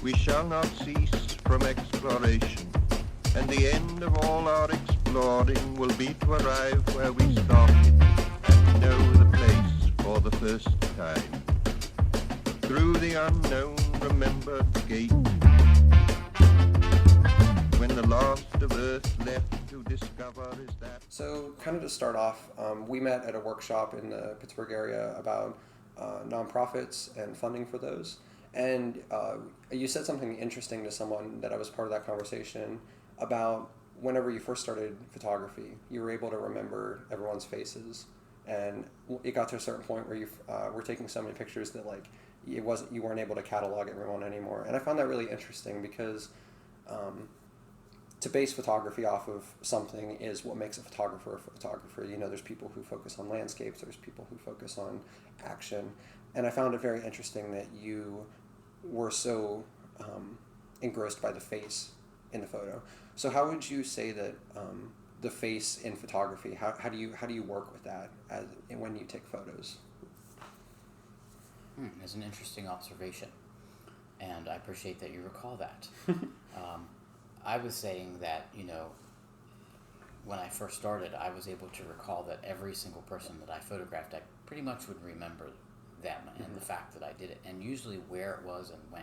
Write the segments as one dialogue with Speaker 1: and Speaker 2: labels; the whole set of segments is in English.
Speaker 1: We shall not cease from exploration, and the end of all our exploring will be to arrive where we started and know the place for the first time. Through the unknown remembered gate, when the last of Earth left to discover is that...
Speaker 2: So, kind of to start off, we met at a workshop in the Pittsburgh area about nonprofits and funding for those. And you said something interesting to someone that I was part of that conversation about whenever you first started photography, you were able to remember everyone's faces. And it got to a certain point where you were taking so many pictures that like you weren't able to catalog everyone anymore. And I found that really interesting because to base photography off of something is what makes a photographer a photographer. You know, there's people who focus on landscapes, there's people who focus on action. And I found it very interesting that you were so engrossed by the face in the photo. So how would you say that the face in photography, how do you work with that when you take photos?
Speaker 3: That's an interesting observation, and I appreciate that you recall that. I was saying that, you know, when I first started, I was able to recall that every single person that I photographed, I pretty much would remember them and the fact that I did it, and usually where it was and when.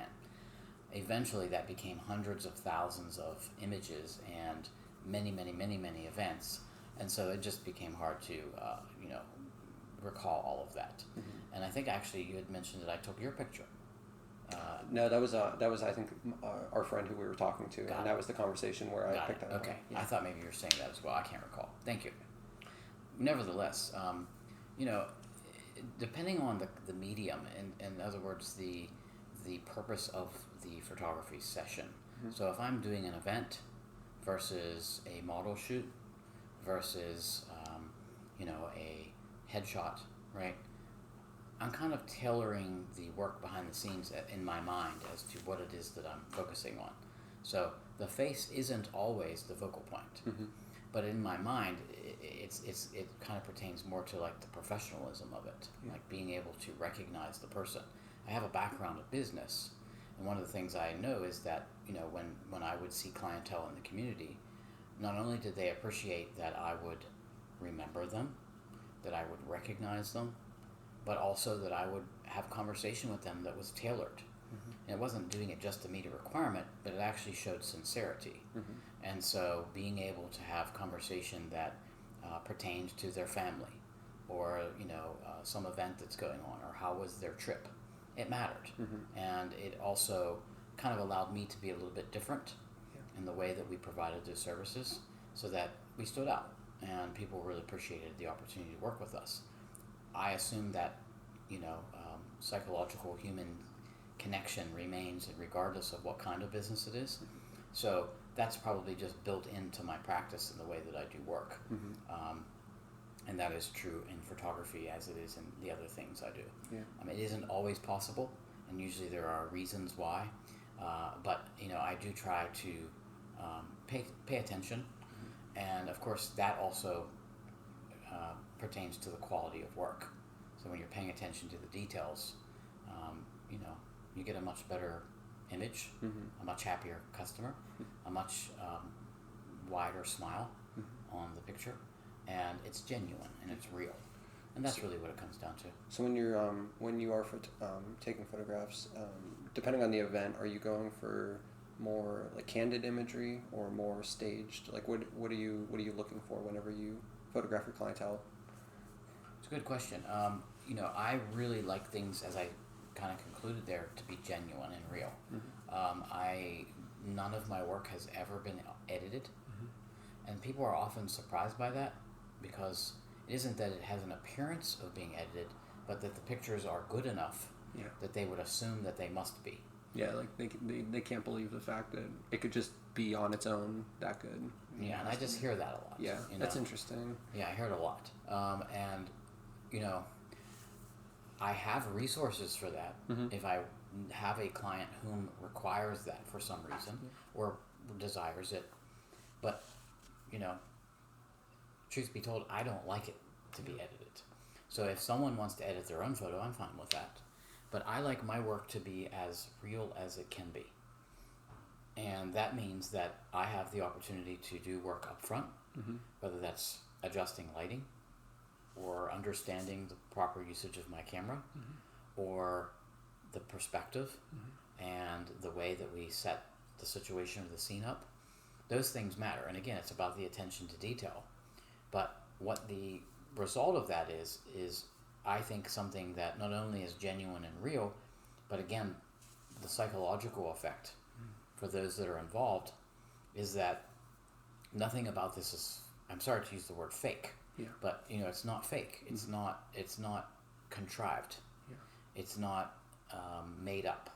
Speaker 3: Eventually that became hundreds of thousands of images and many events, and so it just became hard to recall all of that. And I think actually you had mentioned that I took your picture.
Speaker 2: No, that was I think our friend who we were talking to, and that was the conversation where I picked that up.
Speaker 3: Okay, yeah. I thought maybe you were saying that as well. I can't recall. Thank you. Nevertheless, depending on the medium, in other words, the purpose of the photography session. So if I'm doing an event versus a model shoot versus a headshot, right? I'm kind of tailoring the work behind the scenes in my mind as to what it is that I'm focusing on. So the face isn't always the focal point, but in my mind, it kind of pertains more to like the professionalism of it, like being able to recognize the person. I have a background of business, and one of the things I know is that, you know, when I would see clientele in the community, not only did they appreciate that I would remember them, that I would recognize them, but also that I would have conversation with them that was tailored. And it wasn't doing it just to meet a requirement, but it actually showed sincerity. And so being able to have conversation that pertained to their family, or some event that's going on, or how was their trip, it mattered. And it also kind of allowed me to be a little bit different in the way that we provided those services, so that we stood out and people really appreciated the opportunity to work with us. I assume that, psychological human connection remains regardless of what kind of business it is. So that's probably just built into my practice in the way that I do work. And that is true in photography as it is in the other things I do. It isn't always possible, and usually there are reasons why. But I do try to pay attention, and of course that also pertains to the quality of work. So when you're paying attention to the details, you get a much better image, a much happier customer, a much wider smile on the picture, and it's genuine and it's real, and that's really what it comes down to.
Speaker 2: So when you are taking photographs, depending on the event, are you going for more like candid imagery or more staged? Like what are you looking for whenever you photograph your clientele?
Speaker 3: It's a good question. I really like things, as I kind of concluded there, to be genuine and real. None of my work has ever been edited, and people are often surprised by that, because it isn't that it has an appearance of being edited, but that the pictures are good enough that they would assume that they must be.
Speaker 2: Yeah, like they can't believe the fact that it could just be on its own that good.
Speaker 3: Yeah, and I just hear that a lot.
Speaker 2: Yeah, that's interesting.
Speaker 3: Yeah, I hear it a lot. And I have resources for that. If I have a client whom requires that for some reason, or desires it. But, truth be told, I don't like it to be edited. So if someone wants to edit their own photo, I'm fine with that. But I like my work to be as real as it can be. And that means that I have the opportunity to do work up front, whether that's adjusting lighting or understanding the proper usage of my camera or the perspective and the way that we set the situation of the scene up. Those things matter. And again, it's about the attention to detail. But what the result of that is I think something that not only is genuine and real, but again, the psychological effect for those that are involved is that nothing about this is, I'm sorry to use the word fake, but it's not fake. It's not contrived. It's not made up.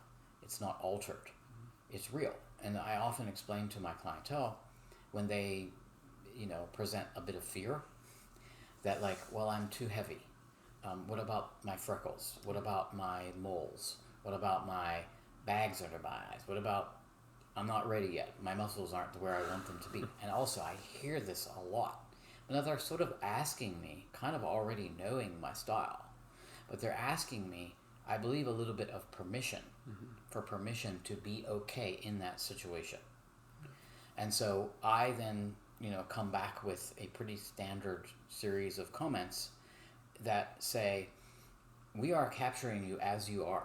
Speaker 3: It's not altered. It's real. And I often explain to my clientele when they, present a bit of fear that well, I'm too heavy. What about my freckles? What about my moles? What about my bags under my eyes? What about I'm not ready yet. My muscles aren't where I want them to be. And also I hear this a lot. Now they're sort of asking me, kind of already knowing my style, but they're asking me, I believe, a little bit of permission, for permission to be okay in that situation. And so I then, come back with a pretty standard series of comments that say, we are capturing you as you are.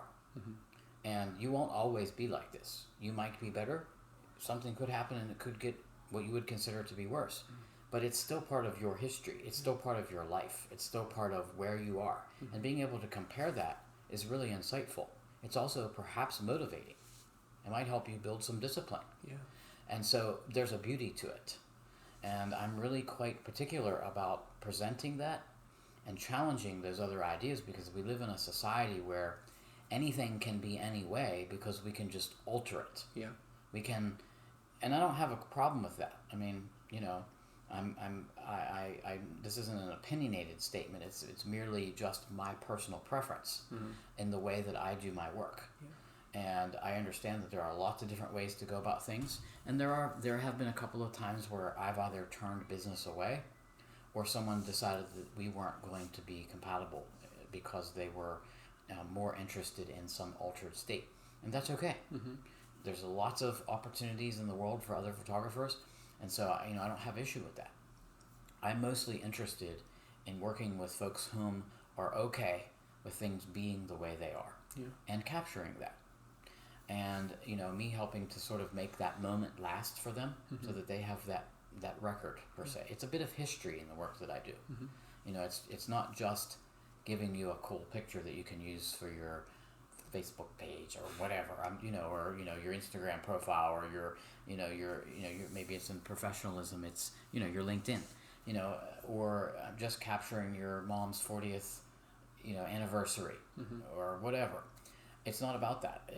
Speaker 3: And you won't always be like this. You might be better. Something could happen and it could get what you would consider to be worse. But it's still part of your history. It's still part of your life. It's still part of where you are. And being able to compare that is really insightful. It's also perhaps motivating. It might help you build some discipline. And so there's a beauty to it. And I'm really quite particular about presenting that and challenging those other ideas, because we live in a society where anything can be any way because we can just alter it. We can, and I don't have a problem with that. I mean, this isn't an opinionated statement. It's merely just my personal preference in the way that I do my work. And I understand that there are lots of different ways to go about things. And there have been a couple of times where I've either turned business away or someone decided that we weren't going to be compatible because they were more interested in some altered state. And that's okay. There's lots of opportunities in the world for other photographers. And so, I don't have issue with that. I'm mostly interested in working with folks whom are okay with things being the way they are and capturing that. And, me helping to sort of make that moment last for them so that they have that record, per se. It's a bit of history in the work that I do. It's not just giving you a cool picture that you can use for your Facebook page or whatever, or your Instagram profile, or your maybe it's in professionalism, it's your LinkedIn, or just capturing your mom's 40th anniversary or whatever. It's not about that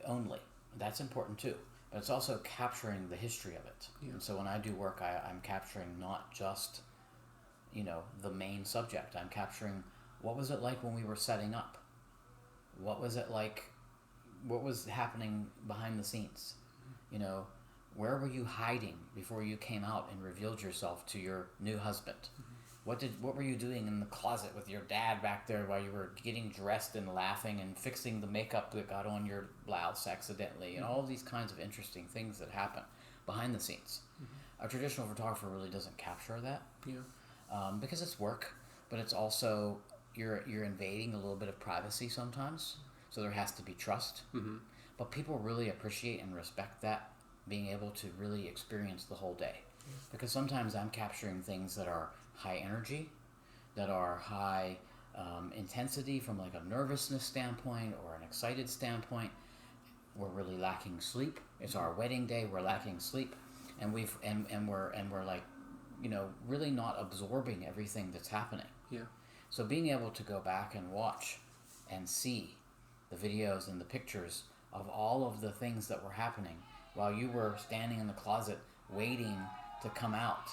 Speaker 3: only. That's important too, but it's also capturing the history of it. And so when I do work, I'm capturing not just the main subject. I'm capturing what was it like when we were setting up. What was it like? What was happening behind the scenes? Where were you hiding before you came out and revealed yourself to your new husband? What were you doing in the closet with your dad back there while you were getting dressed and laughing and fixing the makeup that got on your blouse accidentally, and all these kinds of interesting things that happen behind the scenes? A traditional photographer really doesn't capture that, because it's work, but it's also you're invading a little bit of privacy sometimes, so there has to be trust. But people really appreciate and respect that, being able to really experience the whole day, because sometimes I'm capturing things that are high energy, that are high intensity from like a nervousness standpoint or an excited standpoint. We're really lacking sleep. It's our wedding day. We're lacking sleep, and we're like, really not absorbing everything that's happening. So being able to go back and watch and see the videos and the pictures of all of the things that were happening while you were standing in the closet waiting to come out.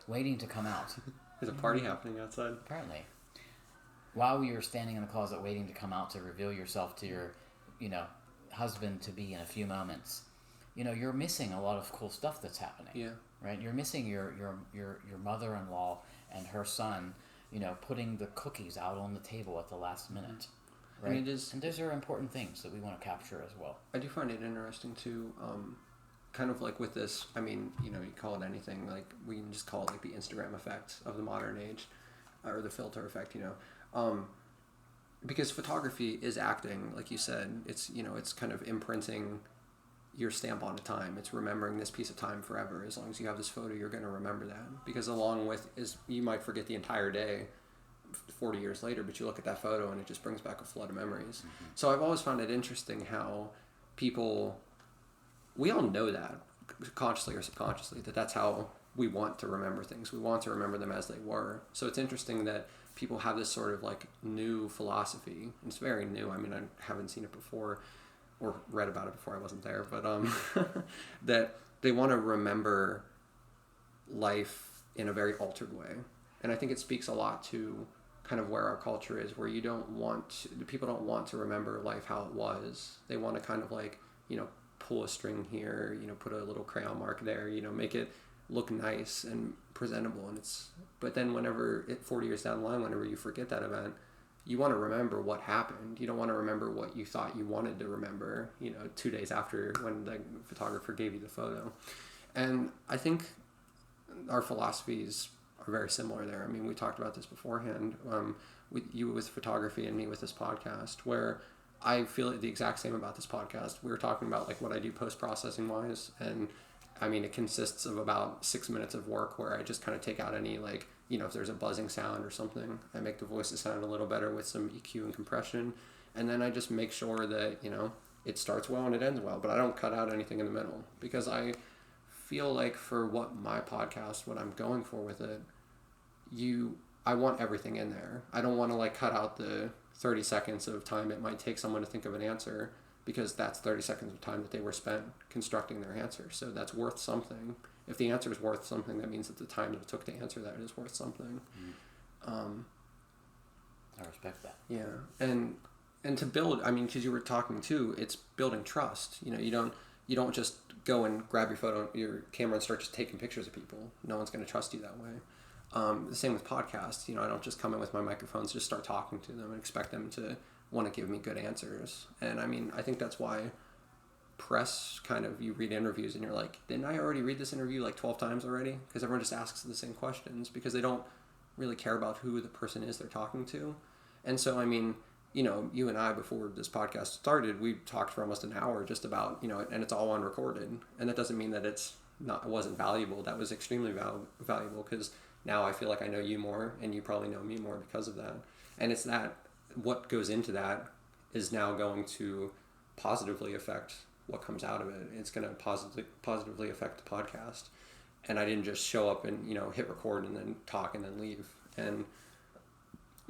Speaker 2: There's a party happening outside.
Speaker 3: Apparently. While you were standing in the closet waiting to come out to reveal yourself to your, husband to be in a few moments, you're missing a lot of cool stuff that's happening. Right? You're missing your mother-in-law and her son, putting the cookies out on the table at the last minute. right?
Speaker 2: And it is,
Speaker 3: and those are important things that we want to capture as well.
Speaker 2: I do find it interesting too, kind of like with this, I mean, you know, you call it anything, like we can just call it like the Instagram effect of the modern age, or the filter effect, you know, because photography is acting, like you said. It's, you know, it's kind of imprinting your stamp on a time. It's remembering this piece of time forever. As long as you have this photo, you're going to remember that, because along with is you might forget the entire day 40 years later, but you look at that photo and it just brings back a flood of memories. Mm-hmm. So I've always found it interesting how people, we all know that, consciously or subconsciously, that that's how we want to remember things. We want to remember them as they were. So it's interesting that people have this sort of like new philosophy. It's very new. I mean, I haven't seen it before or read about it before. I wasn't there, but that they want to remember life in a very altered way. And I think it speaks a lot to kind of where our culture is, where you don't want to, the people don't want to remember life how it was. They want to kind of like, you know, pull a string here, you know, put a little crayon mark there, you know, make it look nice and presentable. And it's, but then whenever 40 years down the line, whenever you forget that event, you want to remember what happened. You don't want to remember what you thought you wanted to remember, you know, 2 days after when the photographer gave you the photo. And I think our philosophies are very similar there. I mean, we talked about this beforehand, with you with photography and me with this podcast, where I feel the exact same about this podcast. We were talking about like what I do post-processing wise, and I mean, it consists of about 6 minutes of work where I just kind of take out any, like, you know, if there's a buzzing sound or something, I make the voices sound a little better with some EQ and compression, and then I just make sure that, you know, it starts well and it ends well, but I don't cut out anything in the middle, because I feel like for what my podcast, what I'm going for with it, I want everything in there. I don't want to like cut out the 30 seconds of time it might take someone to think of an answer, because that's 30 seconds of time that they were spent constructing their answer. So that's worth something. If the answer is worth something, that means that the time that it took to answer that is worth something.
Speaker 3: I respect that.
Speaker 2: Yeah. And to build, I mean, because you were talking too, it's building trust. You know, you don't just go and grab your camera and start just taking pictures of people. No one's going to trust you that way. The same with podcasts. You know, I don't just come in with my microphones, just start talking to them and expect them to want to give me good answers. And I mean, I think that's why press kind of, you read interviews and you're like, didn't I already read this interview like 12 times already? Because everyone just asks the same questions, because they don't really care about who the person is they're talking to. And so, I mean, you know, you and I, before this podcast started, we talked for almost an hour just about, you know, and it's all unrecorded. And that doesn't mean that it wasn't valuable. That was extremely valuable, because now I feel like I know you more, and you probably know me more because of that. And it's that, what goes into that is now going to positively affect what comes out of it. It's going to positively affect the podcast. And I didn't just show up and, you know, hit record and then talk and then leave. And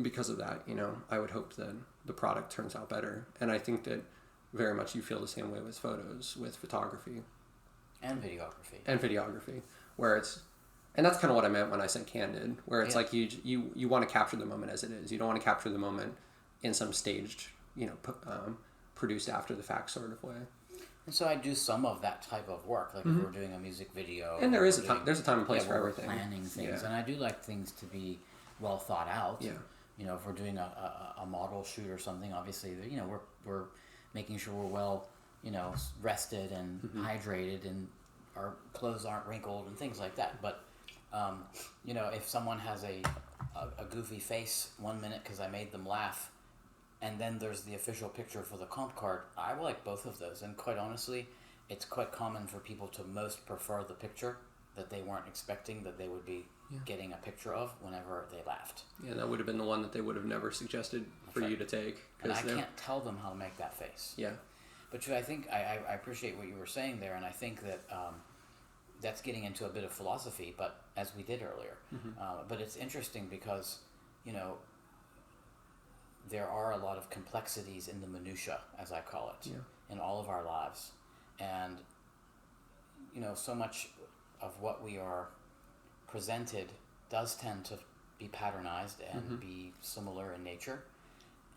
Speaker 2: because of that, you know, I would hope that the product turns out better. And I think that very much you feel the same way with photos, with photography.
Speaker 3: And videography.
Speaker 2: Where it's, and that's kind of what I meant when I said candid, where it's like you want to capture the moment as it is. You don't want to capture the moment in some staged, you know, produced after the fact sort of way.
Speaker 3: And so I do some of that type of work, like if we're doing a music video.
Speaker 2: And there's a time and place for everything.
Speaker 3: Planning things, and I do like things to be well thought out.
Speaker 2: Yeah.
Speaker 3: You know, if we're doing a model shoot or something, obviously, you know, we're making sure we're well, you know, rested and hydrated, and our clothes aren't wrinkled and things like that. But you know, if someone has a goofy face 1 minute because I made them laugh, and then there's the official picture for the comp card, I like both of those. And quite honestly, it's quite common for people to most prefer the picture that they weren't expecting that they would be getting a picture of whenever they laughed. Yeah,
Speaker 2: that would have been the one that they would have never suggested for you to take.
Speaker 3: And I can't tell them how to make that face.
Speaker 2: Yeah.
Speaker 3: But I think I appreciate what you were saying there, and I think that that's getting into a bit of philosophy, but as we did earlier. But it's interesting because, you know, there are a lot of complexities in the minutia, as I call it, in all of our lives. And, you know, so much of what we are presented does tend to be patternized and be similar in nature.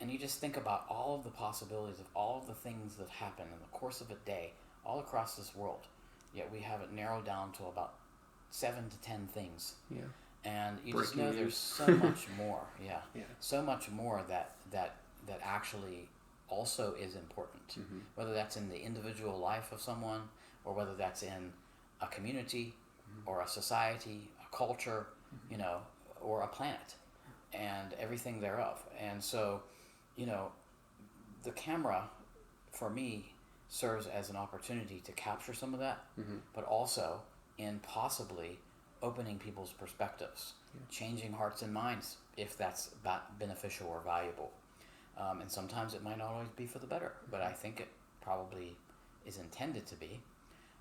Speaker 3: And you just think about all of the possibilities of all of the things that happen in the course of a day all across this world. Yet we have it narrowed down to about 7 to 10 things. And you just know there's so much more. So much more that that actually also is important, whether that's in the individual life of someone, or whether that's in a community, or a society, a culture, you know, or a planet, and everything thereof. And so, you know, the camera, for me, serves as an opportunity to capture some of that, but also in possibly opening people's perspectives, changing hearts and minds if that's beneficial or valuable. And sometimes it might not always be for the better, but I think it probably is intended to be,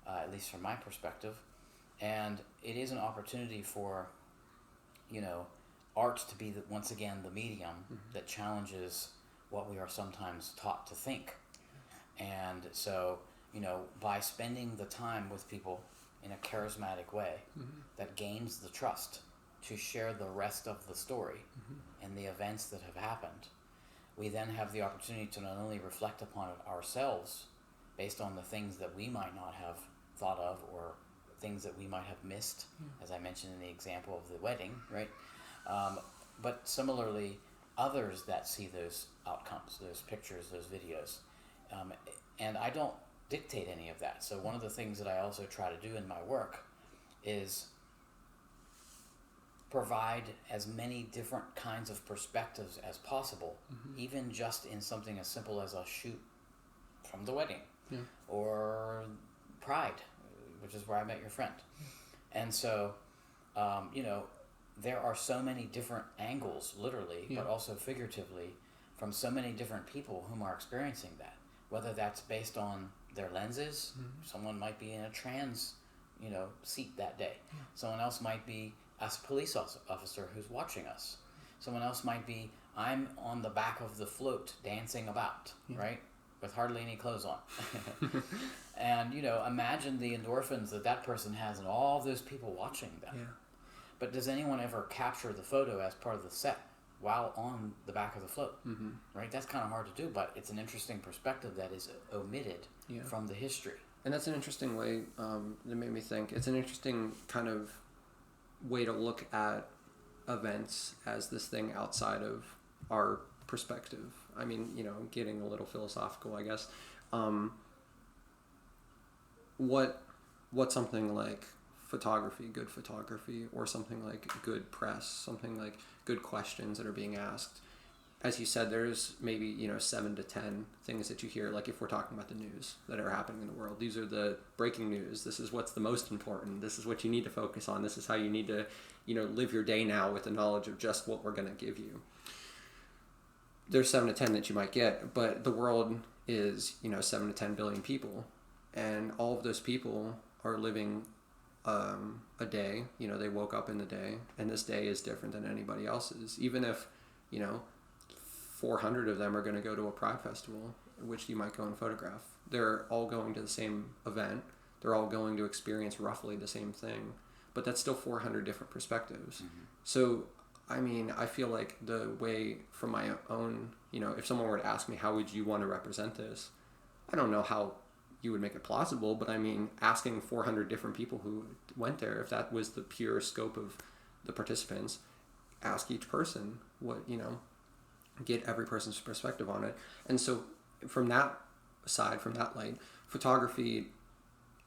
Speaker 3: at least from my perspective. And it is an opportunity for, you know, art to be, once again, the medium that challenges what we are sometimes taught to think. And so, you know, by spending the time with people in a charismatic way that gains the trust to share the rest of the story and the events that have happened, we then have the opportunity to not only reflect upon it ourselves based on the things that we might not have thought of, or things that we might have missed, as I mentioned in the example of the wedding, right? But similarly, others that see those outcomes, those pictures, those videos. And I don't dictate any of that. So one of the things that I also try to do in my work is provide as many different kinds of perspectives as possible, even just in something as simple as a shoot from the wedding, or Pride, which is where I met your friend. And so, you know, there are so many different angles, literally, but also figuratively, from so many different people whom are experiencing that, whether that's based on their lenses. Someone might be in a trans, you know, seat that day. Someone else might be a police officer who's watching us. Someone else might be, I'm on the back of the float dancing about, right? With hardly any clothes on. And, you know, imagine the endorphins that person has and all those people watching them. But does anyone ever capture the photo as part of the set while on the back of the float? Right? That's kind of hard to do, but it's an interesting perspective that is omitted from the history.
Speaker 2: And that's an interesting way that made me think. It's an interesting kind of way to look at events as this thing outside of our perspective. I mean, you know, getting a little philosophical, I guess. What something like photography, good photography, or something like good press, something like good questions that are being asked. As you said, there's maybe, you know, 7 to 10 things that you hear, like if we're talking about the news that are happening in the world. These are the breaking news. This is what's the most important. This is what you need to focus on. This is how you need to, you know, live your day now with the knowledge of just what we're going to give you. There's 7 to 10 that you might get, but the world is, you know, 7 to 10 billion people, and all of those people are living a day. You know, they woke up in the day, and this day is different than anybody else's. Even if, you know, 400 of them are going to go to a Pride festival, which you might go and photograph. They're all going to the same event. They're all going to experience roughly the same thing, but that's still 400 different perspectives. So, I mean, I feel like the way from my own, you know, if someone were to ask me, how would you want to represent this? I don't know how you would make it plausible, but I mean, asking 400 different people who went there, if that was the pure scope of the participants, ask each person what, you know, get every person's perspective on it. And so from that side, from that light, photography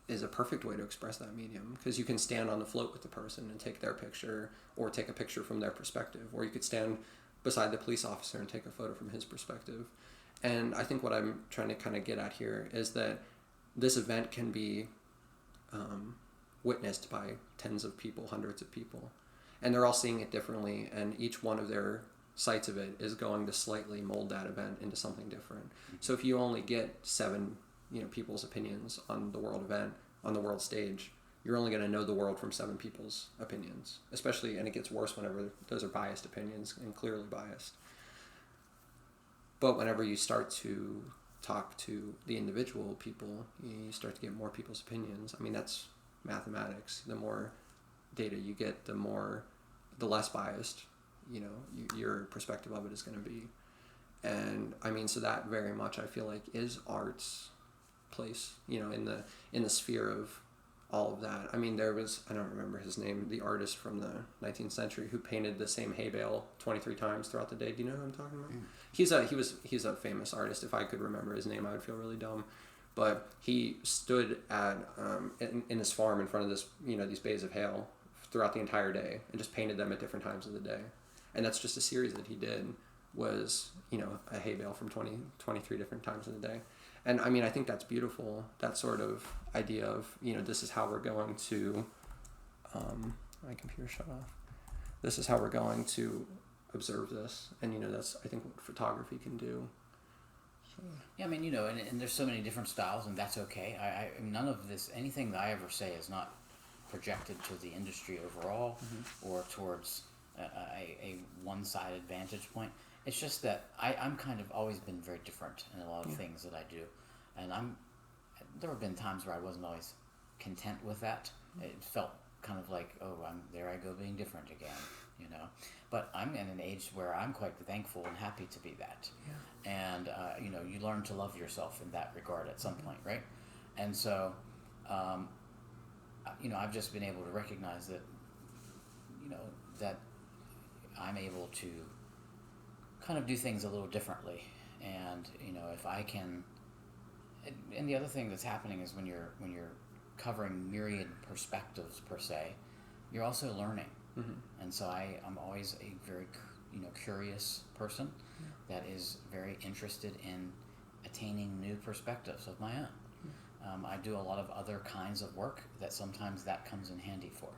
Speaker 2: is a perfect way to express that medium, because you can stand on the float with the person and take their picture, or take a picture from their perspective, or you could stand beside the police officer and take a photo from his perspective. And I think what I'm trying to kind of get at here is that this event can be witnessed by tens of people, hundreds of people, and they're all seeing it differently, and each one of their sights of it is going to slightly mold that event into something different. So if you only get 7, you know, people's opinions on the world event, on the world stage, you're only going to know the world from 7 people's opinions, especially, and it gets worse whenever those are biased opinions and clearly biased. But whenever you start to talk to the individual people, you start to get more people's opinions. I mean, that's mathematics. The more data you get, the less biased, you know, your perspective of it is going to be. And I mean, so that very much, I feel like, is art's place, you know, in the sphere of all of that. I mean, there was, I don't remember his name, the artist from the 19th century who painted the same hay bale 23 times throughout the day. Do you know who I'm talking about? He's a famous artist. If I could remember his name, I would feel really dumb. But he stood at in his farm in front of this, these bays of hail throughout the entire day and just painted them at different times of the day. And that's just a series that he did, was, a hay bale from 23 different times of the day. And I mean, I think that's beautiful, that sort of idea of, this is how we're going to, my computer shut off. This is how we're going to observe this. And, that's, I think, what photography can do. So.
Speaker 3: Yeah, I mean, and there's so many different styles, and that's okay. I none of this, anything that I ever say is not projected to the industry overall or towards a one-sided vantage point. It's just that I'm kind of always been very different in a lot of things that I do, and there have been times where I wasn't always content with that. It felt kind of like, oh, there I go being different again, But I'm in an age where I'm quite thankful and happy to be that. Yeah. And you learn to love yourself in that regard at some point, right? And so, I've just been able to recognize that, that I'm able to kind of do things a little differently, and if I can, and the other thing that's happening is when you're covering myriad perspectives per se, you're also learning, and so I'm always a very curious person that is very interested in attaining new perspectives of my own. I do a lot of other kinds of work that sometimes that comes in handy for,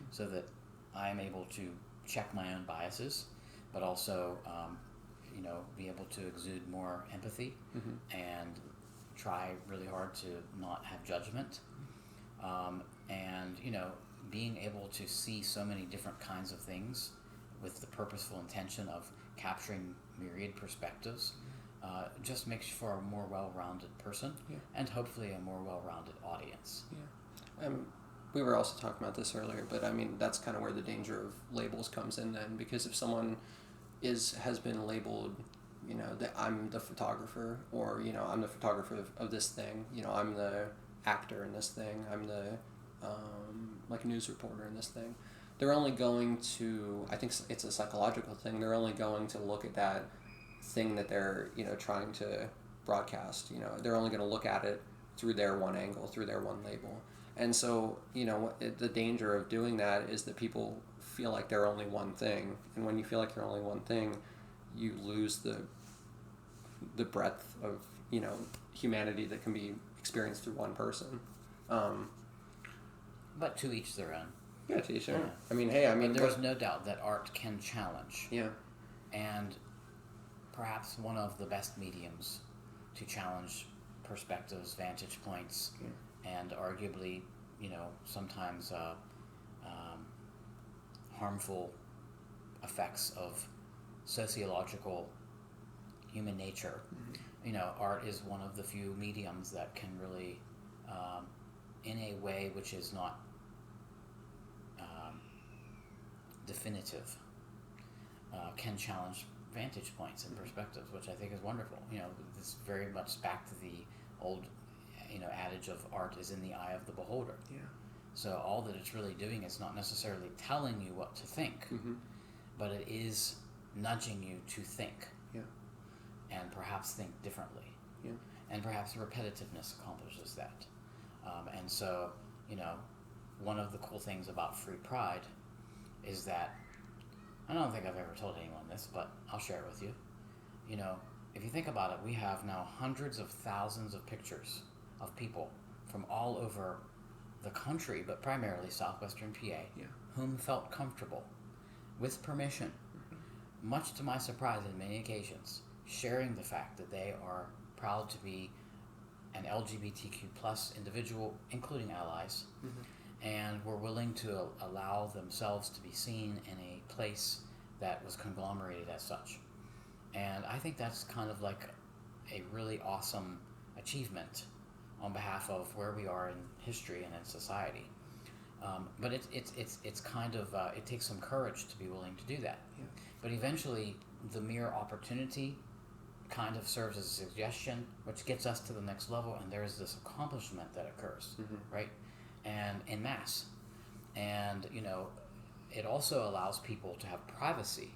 Speaker 3: so that I am able to check my own biases, but also be able to exude more empathy and try really hard to not have judgment, and being able to see so many different kinds of things with the purposeful intention of capturing myriad perspectives just makes for a more well-rounded person, and hopefully a more well-rounded audience.
Speaker 2: We were also talking about this earlier, but I mean, that's kind of where the danger of labels comes in then, because if someone has been labeled, that I'm the photographer, or, I'm the photographer of this thing, I'm the actor in this thing, I'm the, news reporter in this thing, they're only going to, I think it's a psychological thing, they're only going to look at that thing that they're, trying to broadcast, they're only going to look at it through their one angle, through their one label. And so, the danger of doing that is that people feel like they're only one thing. And when you feel like you're only one thing, you lose the breadth of, humanity that can be experienced through one person.
Speaker 3: But to each their own.
Speaker 2: Yeah, to each their own.
Speaker 3: Yeah.
Speaker 2: I mean,
Speaker 3: But there's no doubt that art can challenge.
Speaker 2: Yeah.
Speaker 3: And perhaps one of the best mediums to challenge perspectives, vantage points, and arguably, sometimes harmful effects of sociological human nature. Art is one of the few mediums that can really, in a way which is not definitive, can challenge vantage points and perspectives, which I think is wonderful. This very much back to the old adage of art is in the eye of the beholder.
Speaker 2: Yeah.
Speaker 3: So all that it's really doing is not necessarily telling you what to think, but it is nudging you to think.
Speaker 2: Yeah.
Speaker 3: And perhaps think differently.
Speaker 2: Yeah.
Speaker 3: And perhaps repetitiveness accomplishes that. And so, one of the cool things about FreePride is that, I don't think I've ever told anyone this, but I'll share it with you. If you think about it, we have now hundreds of thousands of pictures of people from all over the country, but primarily southwestern PA, whom felt comfortable, with permission, much to my surprise in many occasions, sharing the fact that they are proud to be an LGBTQ plus individual, including allies, and were willing to allow themselves to be seen in a place that was conglomerated as such. And I think that's kind of like a really awesome achievement on behalf of where we are in history and in society. But it's kind of, it takes some courage to be willing to do that.
Speaker 2: Yeah.
Speaker 3: But eventually, the mere opportunity kind of serves as a suggestion, which gets us to the next level, and there's this accomplishment that occurs, right? and en masse. And, it also allows people to have privacy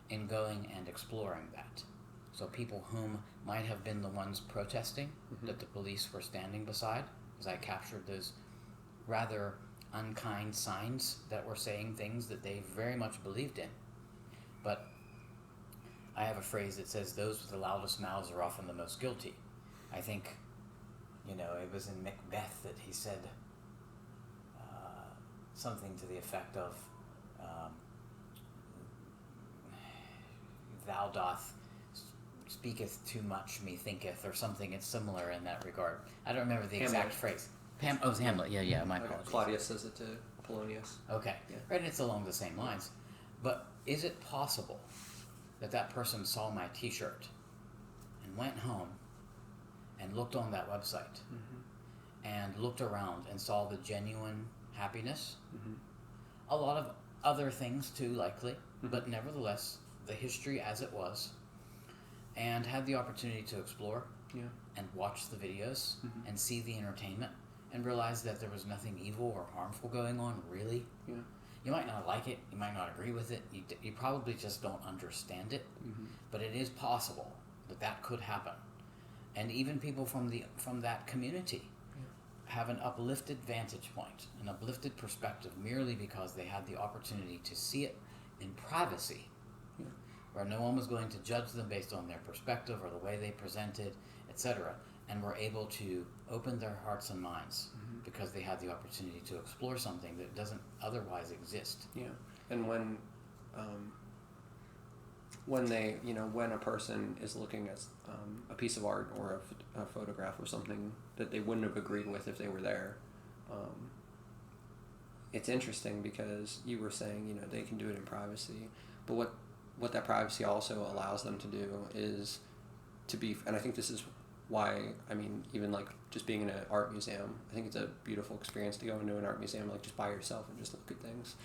Speaker 3: in going and exploring that. So people whom might have been the ones protesting that the police were standing beside, as I captured those rather unkind signs that were saying things that they very much believed in. But I have a phrase that says, those with the loudest mouths are often the most guilty. I think, it was in Macbeth that he said something to the effect of, thou doth speaketh too much, methinketh, or something. It's similar in that regard. I don't remember the exact phrase. It was Hamlet. Yeah, my apologies.
Speaker 2: Claudius says it to Polonius.
Speaker 3: Okay,
Speaker 2: yeah.
Speaker 3: Right, it's along the same lines. But is it possible that person saw my t-shirt and went home and looked on that website and looked around and saw the genuine happiness? A lot of other things too, likely, but nevertheless, the history as it was, and had the opportunity to explore and watch the videos and see the entertainment and realize that there was nothing evil or harmful going on, really.
Speaker 2: Yeah.
Speaker 3: You might not like it, you might not agree with it, you probably just don't understand it, but it is possible that could happen. And even people from that community have an uplifted vantage point, an uplifted perspective, merely because they had the opportunity to see it in privacy, where no one was going to judge them based on their perspective or the way they presented, etc., and were able to open their hearts and minds because they had the opportunity to explore something that doesn't otherwise exist.
Speaker 2: Yeah, and when when a person is looking at a piece of art or a photograph of something that they wouldn't have agreed with if they were there, it's interesting because you were saying they can do it in privacy, but what that privacy also allows them to do is to be, and I think this is why, even like just being in an art museum, I think it's a beautiful experience to go into an art museum, like just by yourself and just look at things.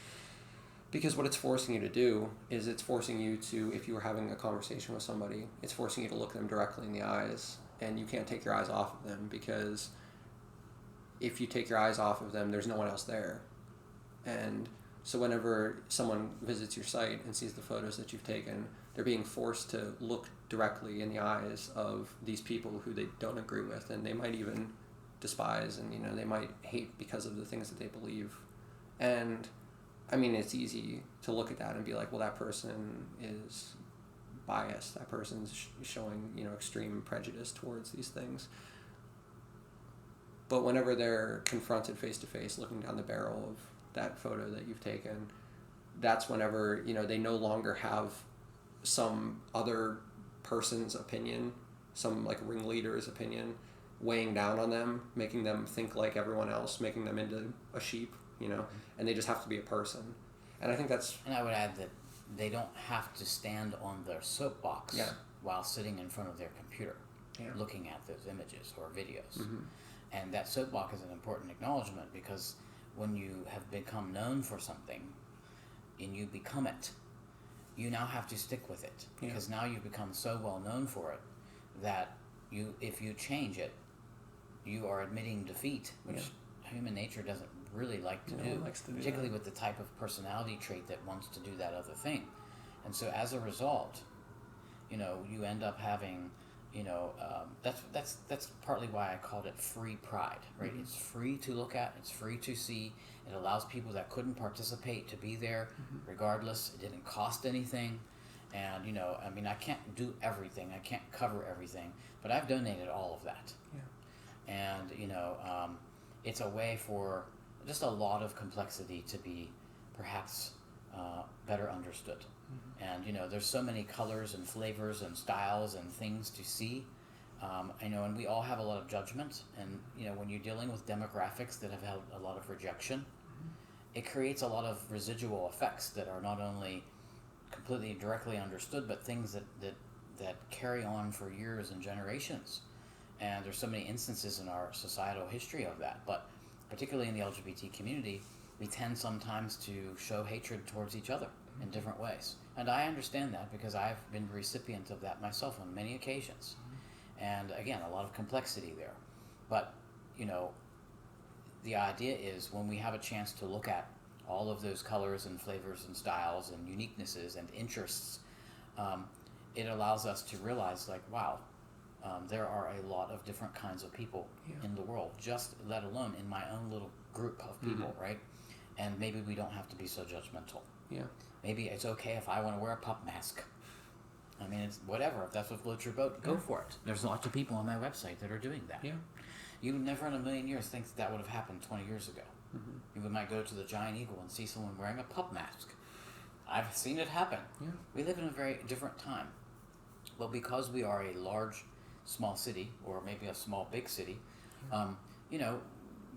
Speaker 2: Because what it's forcing you to do is it's forcing you to, if you were having a conversation with somebody, it's forcing you to look them directly in the eyes, and you can't take your eyes off of them, because if you take your eyes off of them, there's no one else there. And so whenever someone visits your site and sees the photos that you've taken, they're being forced to look directly in the eyes of these people who they don't agree with, and they might even despise, and they might hate because of the things that they believe. And it's easy to look at that and be like, well, that person is biased, that person's showing extreme prejudice towards these things. But whenever they're confronted face to face, looking down the barrel of that photo that you've taken, that's whenever they no longer have some other person's opinion, some like ringleader's opinion weighing down on them, making them think like everyone else, making them into a sheep, and they just have to be a person. And I think that's...
Speaker 3: And I would add that they don't have to stand on their soapbox while sitting in front of their computer looking at those images or videos. And that soapbox is an important acknowledgement, because when you have become known for something and you become it, you now have to stick with it, because now you've become so well known for it that if you change it, you are admitting defeat, which human nature doesn't really like to do, particularly with the type of personality trait that wants to do that other thing. And so as a result, you end up having, that's partly why I called it FreePride, right? It's free to look at, it's free to see. It allows people that couldn't participate to be there regardless. It didn't cost anything. And, I can't do everything. I can't cover everything. But I've donated all of that. And, it's a way for just a lot of complexity to be perhaps better understood. And, there's so many colors and flavors and styles and things to see. And we all have a lot of judgment. And, when you're dealing with demographics that have had a lot of rejection, it creates a lot of residual effects that are not only completely directly understood, but things that carry on for years and generations. And there's so many instances in our societal history of that. But particularly in the LGBT community, we tend sometimes to show hatred towards each other in different ways. And I understand that, because I've been the recipient of that myself on many occasions. And again, a lot of complexity there. But, the idea is when we have a chance to look at all of those colors and flavors and styles and uniquenesses and interests, it allows us to realize, like, wow, there are a lot of different kinds of people in the world, just let alone in my own little group of people, right? And maybe we don't have to be so judgmental.
Speaker 2: Yeah.
Speaker 3: Maybe it's okay if I want to wear a pup mask. I mean, it's whatever. If that's what floats your boat, go for it. There's lots of people on my website that are doing that.
Speaker 2: Yeah.
Speaker 3: You would never in a million years think that would have happened 20 years ago. You might go to the Giant Eagle and see someone wearing a pup mask. I've seen it happen.
Speaker 2: Yeah.
Speaker 3: We live in a very different time. But because we are a large, small city, or maybe a small, big city, you know,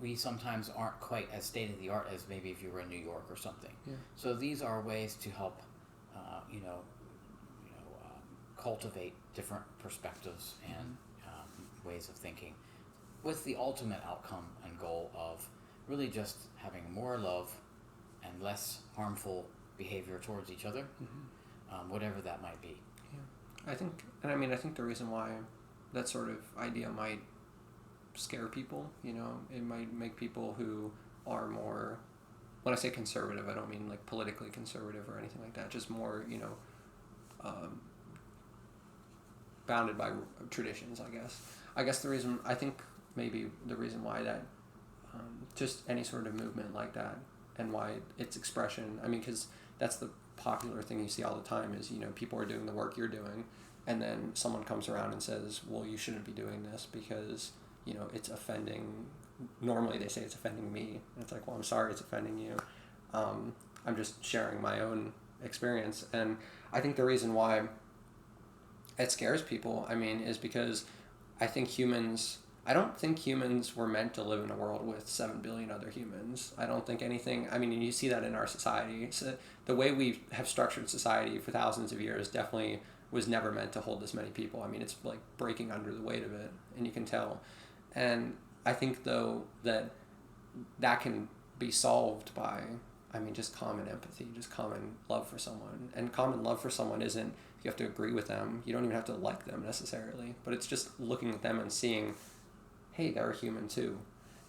Speaker 3: we sometimes aren't quite as state-of-the-art as maybe if you were in New York or something.
Speaker 2: Yeah.
Speaker 3: So these are ways to help, cultivate different perspectives and ways of thinking, with the ultimate outcome and goal of really just having more love and less harmful behavior towards each other, whatever that might be.
Speaker 2: Yeah. I think the reason why that sort of idea might scare people, you know, it might make people who are more, when I say conservative, I don't mean like politically conservative or anything like that, just more, you know, bounded by traditions, I guess the reason, I think maybe the reason why that, just any sort of movement like that, and why its expression, I mean, because that's the popular thing you see all the time is, you know, people are doing the work you're doing, and then someone comes around and says, well, you shouldn't be doing this because, you know, it's offending, normally they say it's offending me, and it's like, well, I'm sorry it's offending you. I'm just sharing my own experience, and I think the reason why it scares people, I mean, is because I don't think humans were meant to live in a world with 7 billion other humans. I don't think anything, I mean, and you see that in our society. So the way we have structured society for thousands of years definitely was never meant to hold this many people. I mean, it's like breaking under the weight of it, and you can tell. And I think, though, that can be solved by, I mean, just common empathy, just common love for someone. And common love for someone isn't, you have to agree with them. You don't even have to like them necessarily. But it's just looking at them and seeing, hey, they're a human too.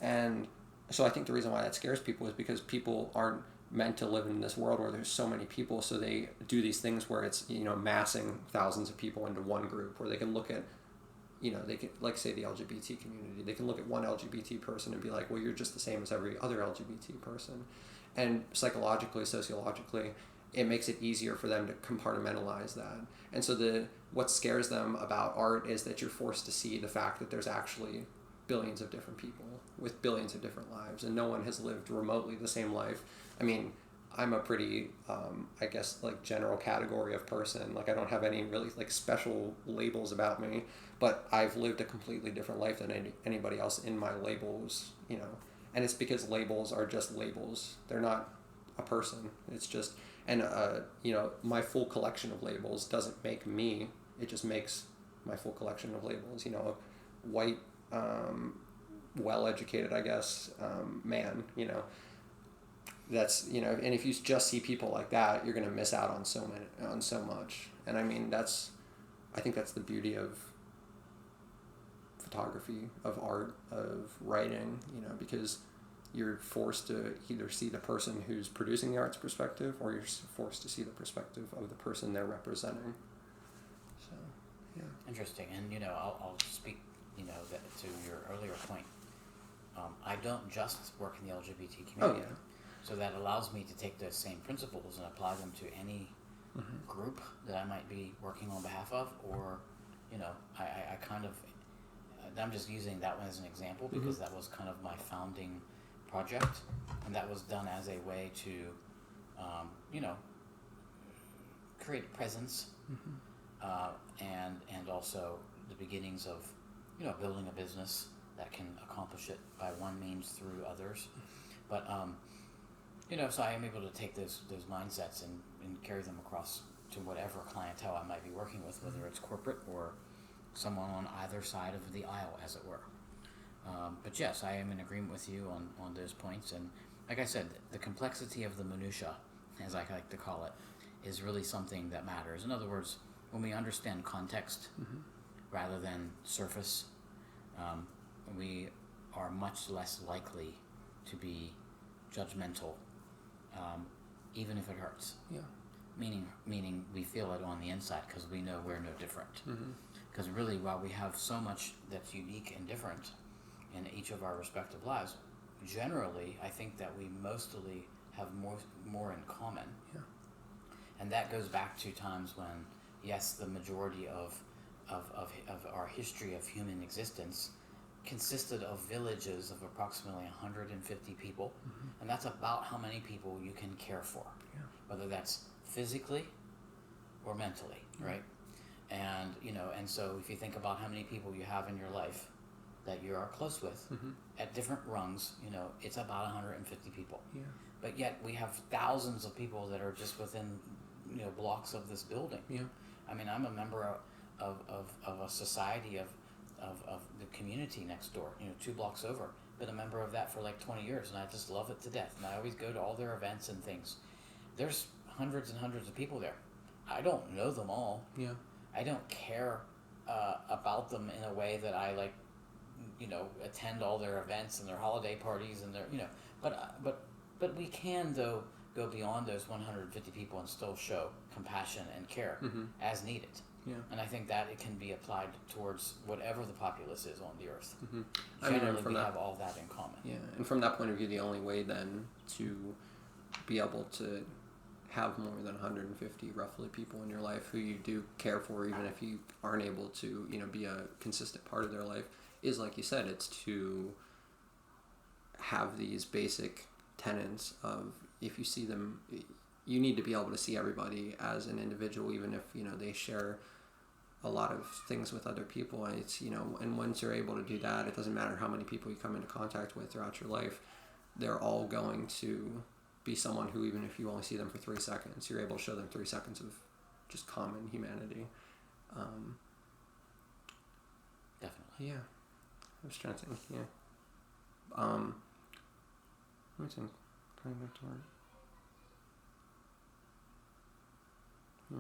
Speaker 2: And so I think the reason why that scares people is because people aren't meant to live in this world where there's so many people. So they do these things where it's, you know, massing thousands of people into one group, where they can look at, you know, they can, like, say the LGBT community, they can look at one LGBT person and be like, well, you're just the same as every other LGBT person. And psychologically, sociologically, it makes it easier for them to compartmentalize that. And so what scares them about art is that you're forced to see the fact that there's actually billions of different people with billions of different lives, and no one has lived remotely the same life. I mean, I'm a pretty, I guess, like, general category of person. Like, I don't have any really, like, special labels about me, but I've lived a completely different life than anybody else in my labels, you know. And it's because labels are just labels. They're not a person. It's just, and, you know, my full collection of labels doesn't make me. It just makes my full collection of labels, you know, a white, well-educated, I guess, man, you know. That's, you know, and if you just see people like that, you're going to miss out on so much. And I mean, I think that's the beauty of photography, of art, of writing, you know, because you're forced to either see the person who's producing the art's perspective, or you're forced to see the perspective of the person they're representing. So, yeah.
Speaker 3: Interesting. And, you know, I'll speak, you know, to your earlier point. I don't just work in the LGBT community.
Speaker 2: Oh, yeah.
Speaker 3: So that allows me to take those same principles and apply them to any group that I might be working on behalf of, or, you know, I kind of, I'm just using that one as an example because that was kind of my founding project, and that was done as a way to, you know, create presence, and also the beginnings of, you know, building a business that can accomplish it by one means through others. But, you know, so I am able to take those mindsets and carry them across to whatever clientele I might be working with, whether it's corporate or someone on either side of the aisle, as it were. But yes, I am in agreement with you on those points. And like I said, the complexity of the minutia, as I like to call it, is really something that matters. In other words, when we understand context rather than surface, we are much less likely to be judgmental, even if it hurts.
Speaker 2: Yeah.
Speaker 3: Meaning we feel it on the inside because we know we're no different. Because really, while we have so much that's unique and different in each of our respective lives, generally, I think that we mostly have more in common.
Speaker 2: Yeah.
Speaker 3: And that goes back to times when, yes, the majority of our history of human existence consisted of villages of approximately 150 people, and that's about how many people you can care for, whether that's physically or mentally, right? And and so if you think about how many people you have in your life that you are close with at different rungs, it's about 150 people.
Speaker 2: Yeah.
Speaker 3: But yet we have thousands of people that are just within blocks of this building.
Speaker 2: Yeah.
Speaker 3: I mean, I'm a member of a society of the community next door, 2 blocks over. Been a member of that for like 20 years, and I just love it to death. And I always go to all their events and things. There's hundreds and hundreds of people there. I don't know them all.
Speaker 2: Yeah.
Speaker 3: I don't care about them in a way that I like, attend all their events and their holiday parties and their, but we can though go beyond those 150 people and still show compassion and care as needed.
Speaker 2: Yeah.
Speaker 3: And I think that it can be applied towards whatever the populace is on the earth.
Speaker 2: I mean,
Speaker 3: Generally,
Speaker 2: from
Speaker 3: we
Speaker 2: that,
Speaker 3: have all that in common.
Speaker 2: Yeah, and from that point of view, the only way then to be able to have more than 150 roughly people in your life who you do care for, even if you aren't able to, be a consistent part of their life, is like you said, it's to have these basic tenets of, if you see them, you need to be able to see everybody as an individual, even if they share a lot of things with other people. And it's and once you're able to do that, it doesn't matter how many people you come into contact with throughout your life, they're all going to be someone who, even if you only see them for 3 seconds, you're able to show them 3 seconds of just common humanity.
Speaker 3: Definitely.
Speaker 2: Yeah, I was trying to think. Yeah. Let me think. Coming back to work. Yeah.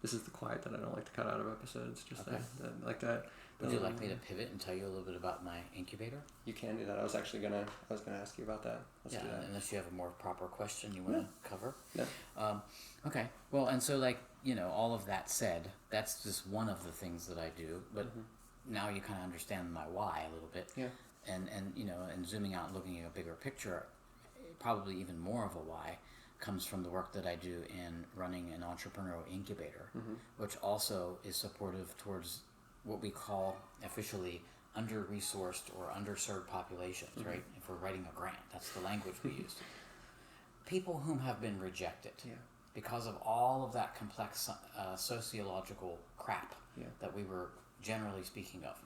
Speaker 2: This is the quiet that I don't like to cut out of episodes. Just
Speaker 3: Okay.
Speaker 2: that like that.
Speaker 3: Would you like me to pivot and tell you a little bit about my incubator?
Speaker 2: You can do that. I was gonna ask you about that. Let's do that.
Speaker 3: Unless you have a more proper question you want to cover.
Speaker 2: Yeah.
Speaker 3: Okay. Well, and so all of that said, that's just one of the things that I do. But now you kind of understand my why a little bit.
Speaker 2: Yeah.
Speaker 3: And zooming out and looking at a bigger picture, probably even more of a why comes from the work that I do in running an entrepreneurial incubator, which also is supportive towards what we call officially under-resourced or underserved populations, right? If we're writing a grant, that's the language we use. People whom have been rejected because of all of that complex sociological crap that we were generally speaking of.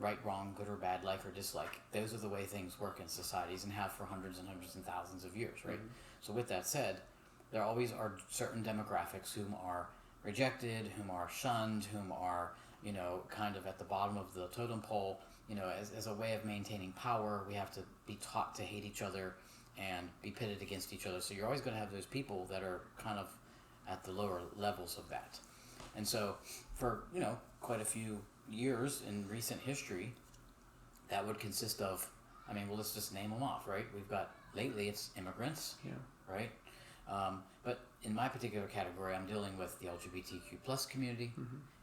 Speaker 3: Right, wrong, good or bad, like or dislike. Those are the way things work in societies and have for hundreds and hundreds and thousands of years, right? So with that said, there always are certain demographics whom are rejected, whom are shunned, whom are, kind of at the bottom of the totem pole. As a way of maintaining power, we have to be taught to hate each other and be pitted against each other. So you're always going to have those people that are kind of at the lower levels of that. And so for, quite a few years in recent history, that would consist of, let's just name them off, right? We've got, lately it's immigrants, right? But in my particular category, I'm dealing with the LGBTQ plus community,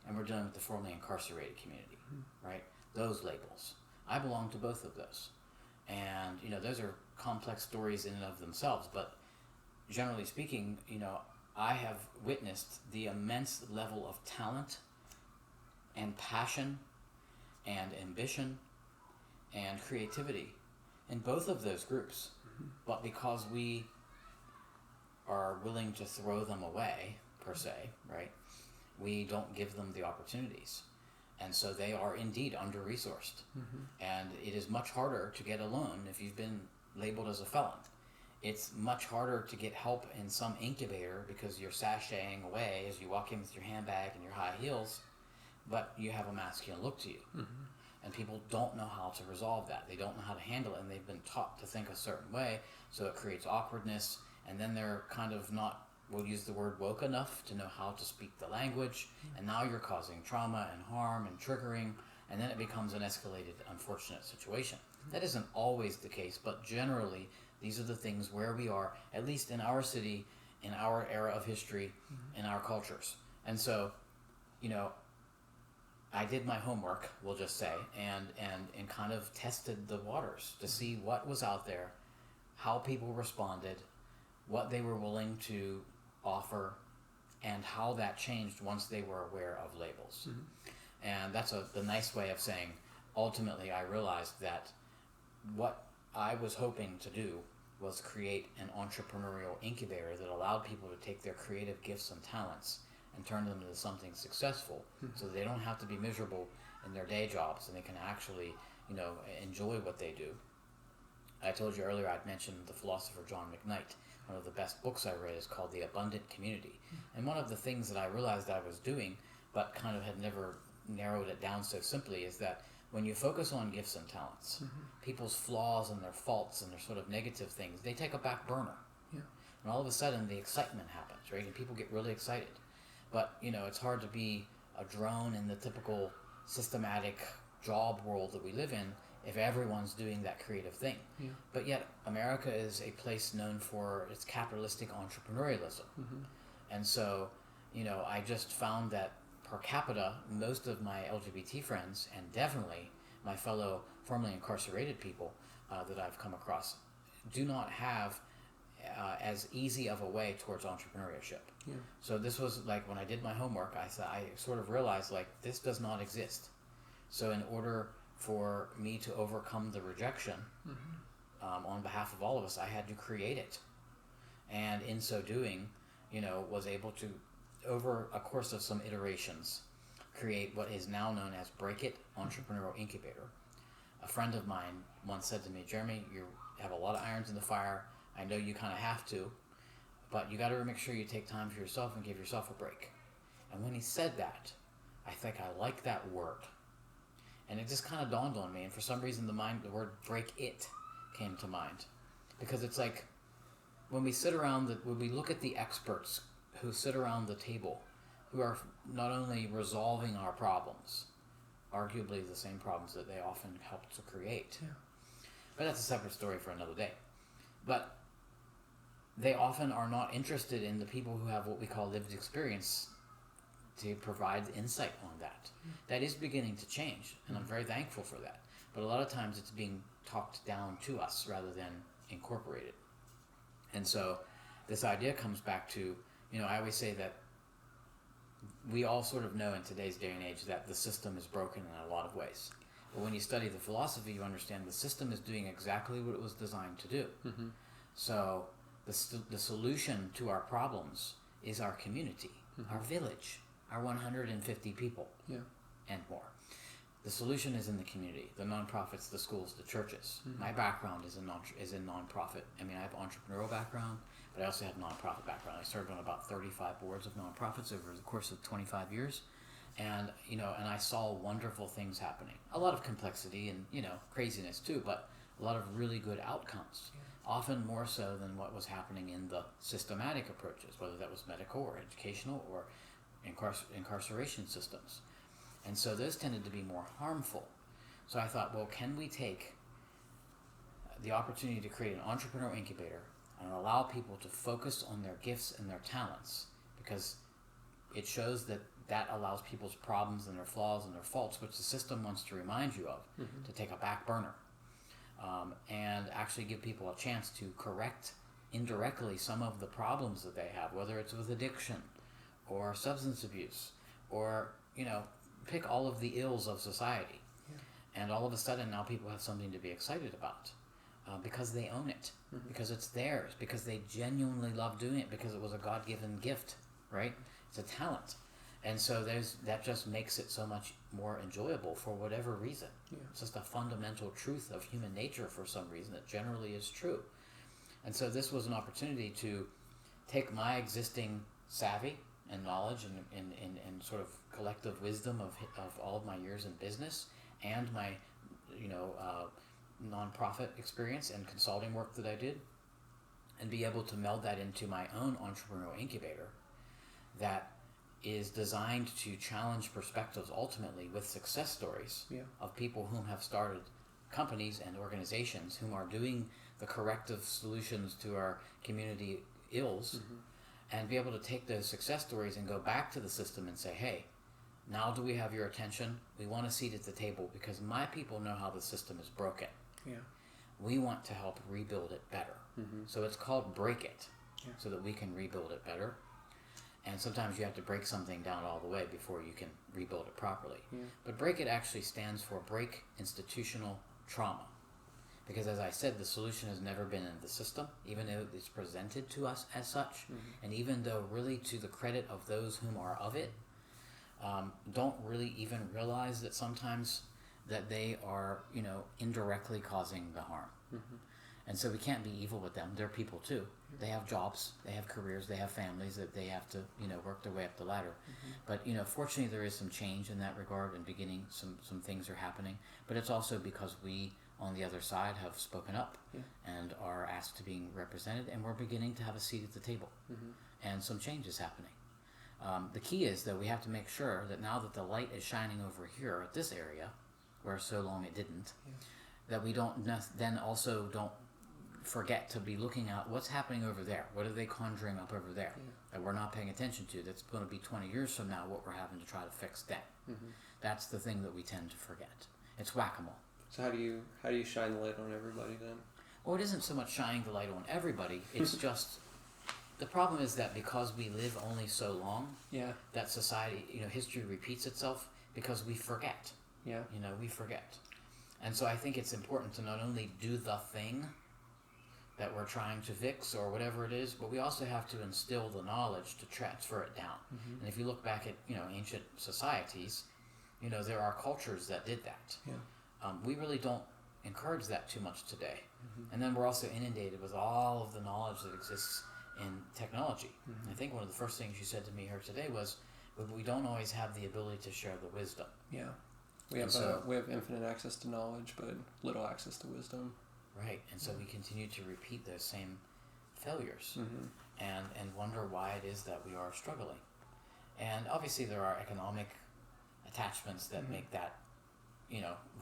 Speaker 3: and we're dealing with the formerly incarcerated community, right? Those labels. I belong to both of those. And, those are complex stories in and of themselves, but generally speaking, I have witnessed the immense level of talent and passion and ambition and creativity in both of those groups. But because we are willing to throw them away, per se, right, we don't give them the opportunities. And so they are indeed under-resourced. And it is much harder to get a loan if you've been labeled as a felon. It's much harder to get help in some incubator because you're sashaying away as you walk in with your handbag and your high heels, but you have a masculine look to you. And people don't know how to resolve that. They don't know how to handle it, and they've been taught to think a certain way, so it creates awkwardness, and then they're kind of not, we'll use the word woke enough to know how to speak the language, and now you're causing trauma and harm and triggering and then it becomes an escalated, unfortunate situation. That isn't always the case, but generally, these are the things where we are, at least in our city, in our era of history, in our cultures. And so, I did my homework, we'll just say, and kind of tested the waters to see what was out there, how people responded, what they were willing to offer, and how that changed once they were aware of labels. And that's the nice way of saying, ultimately, I realized that what I was hoping to do was create an entrepreneurial incubator that allowed people to take their creative gifts and talents and turn them into something successful, so they don't have to be miserable in their day jobs and they can actually, enjoy what they do. I told you earlier, I'd mentioned the philosopher John McKnight. One of the best books I read is called The Abundant Community. And one of the things that I realized I was doing, but kind of had never narrowed it down so simply, is that when you focus on gifts and talents, people's flaws and their faults and their sort of negative things, they take a back burner.
Speaker 2: Yeah.
Speaker 3: And all of a sudden, the excitement happens, right? And people get really excited. But, it's hard to be a drone in the typical systematic job world that we live in if everyone's doing that creative thing.
Speaker 2: Yeah.
Speaker 3: But yet, America is a place known for its capitalistic entrepreneurialism. And so, I just found that per capita, most of my LGBT friends, and definitely my fellow formerly incarcerated people that I've come across, do not have as easy of a way towards entrepreneurship.
Speaker 2: Yeah.
Speaker 3: So this was like when I did my homework, I sort of realized this does not exist. So in order for me to overcome the rejection on behalf of all of us, I had to create it. And in so doing, was able to, over a course of some iterations, create what is now known as Break It Entrepreneurial Incubator. A friend of mine once said to me, Jeremy, you have a lot of irons in the fire. I know you kind of have to, but you got to make sure you take time for yourself and give yourself a break. And when he said that, I think I like that word. And it just kind of dawned on me, and for some reason the word break it came to mind. Because it's like, when we when we look at the experts who sit around the table, who are not only resolving our problems, arguably the same problems that they often help to create.
Speaker 2: Yeah.
Speaker 3: But that's a separate story for another day. But they often are not interested in the people who have what we call lived experience to provide insight on that. That is beginning to change, and I'm very thankful for that. But a lot of times it's being talked down to us rather than incorporated. And so this idea comes back to, I always say that we all sort of know in today's day and age that the system is broken in a lot of ways. But when you study the philosophy, you understand the system is doing exactly what it was designed to do. So the solution to our problems is our community, our village, our 150 people, and more. The solution is in the community, the nonprofits, the schools, the churches. My background is in nonprofit. I mean, I have entrepreneurial background, but I also have nonprofit background. I served on about 35 boards of nonprofits over the course of 25 years. And, and I saw wonderful things happening. A lot of complexity and, craziness too, but a lot of really good outcomes. Often more so than what was happening in the systematic approaches, whether that was medical or educational or incarceration systems. And so those tended to be more harmful. So I thought, well, can we take the opportunity to create an entrepreneurial incubator and allow people to focus on their gifts and their talents, because it shows that allows people's problems and their flaws and their faults, which the system wants to remind you of, to take a back burner. And actually give people a chance to correct indirectly some of the problems that they have, whether it's with addiction or substance abuse or, pick all of the ills of society. And all of a sudden now people have something to be excited about because they own it, because it's theirs, because they genuinely love doing it, because it was a God-given gift, right? It's a talent. And so that just makes it so much more enjoyable for whatever reason. It's just a fundamental truth of human nature for some reason that generally is true. And so this was an opportunity to take my existing savvy and knowledge and sort of collective wisdom of all of my years in business and my nonprofit experience and consulting work that I did, and be able to meld that into my own entrepreneurial incubator that is designed to challenge perspectives ultimately with success stories of people whom have started companies and organizations whom are doing the corrective solutions to our community ills, and be able to take those success stories and go back to the system and say, hey, now do we have your attention? We want a seat at the table because my people know how the system is broken. We want to help rebuild it better. So it's called Break It, so that we can rebuild it better. And sometimes you have to break something down all the way before you can rebuild it properly. But Break It actually stands for Break Institutional Trauma. Because as I said, the solution has never been in the system, even though it's presented to us as such. And even though really to the credit of those whom are of it, don't really even realize that sometimes that they are, indirectly causing the harm. And so we can't be evil with them. They're people too. They have jobs, they have careers, they have families that they have to, work their way up the ladder. But, fortunately there is some change in that regard, and beginning some things are happening. But it's also because we, on the other side, have spoken up and are asked to be represented, and we're beginning to have a seat at the table. And some change is happening. The key is that we have to make sure that now that the light is shining over here at this area, where so long it didn't, that we don't forget to be looking at what's happening over there. What are they conjuring up over there that we're not paying attention to? That's going to be 20 years from now what we're having to try to fix then. That's the thing that we tend to forget. It's whack-a-mole.
Speaker 2: So how do you shine the light on everybody then?
Speaker 3: Well, it isn't so much shining the light on everybody. It's just the problem is that because we live only so long, that society, history repeats itself because we forget. We forget. And so I think it's important to not only do the thing that we're trying to fix or whatever it is, but we also have to instill the knowledge to transfer it down. And if you look back at, ancient societies, there are cultures that did that. We really don't encourage that too much today. And then we're also inundated with all of the knowledge that exists in technology. I think one of the first things you said to me here today was, we don't always have the ability to share the wisdom.
Speaker 2: We have infinite access to knowledge, but little access to wisdom.
Speaker 3: Right, and so we continue to repeat those same failures and wonder why it is that we are struggling. And obviously there are economic attachments that make that,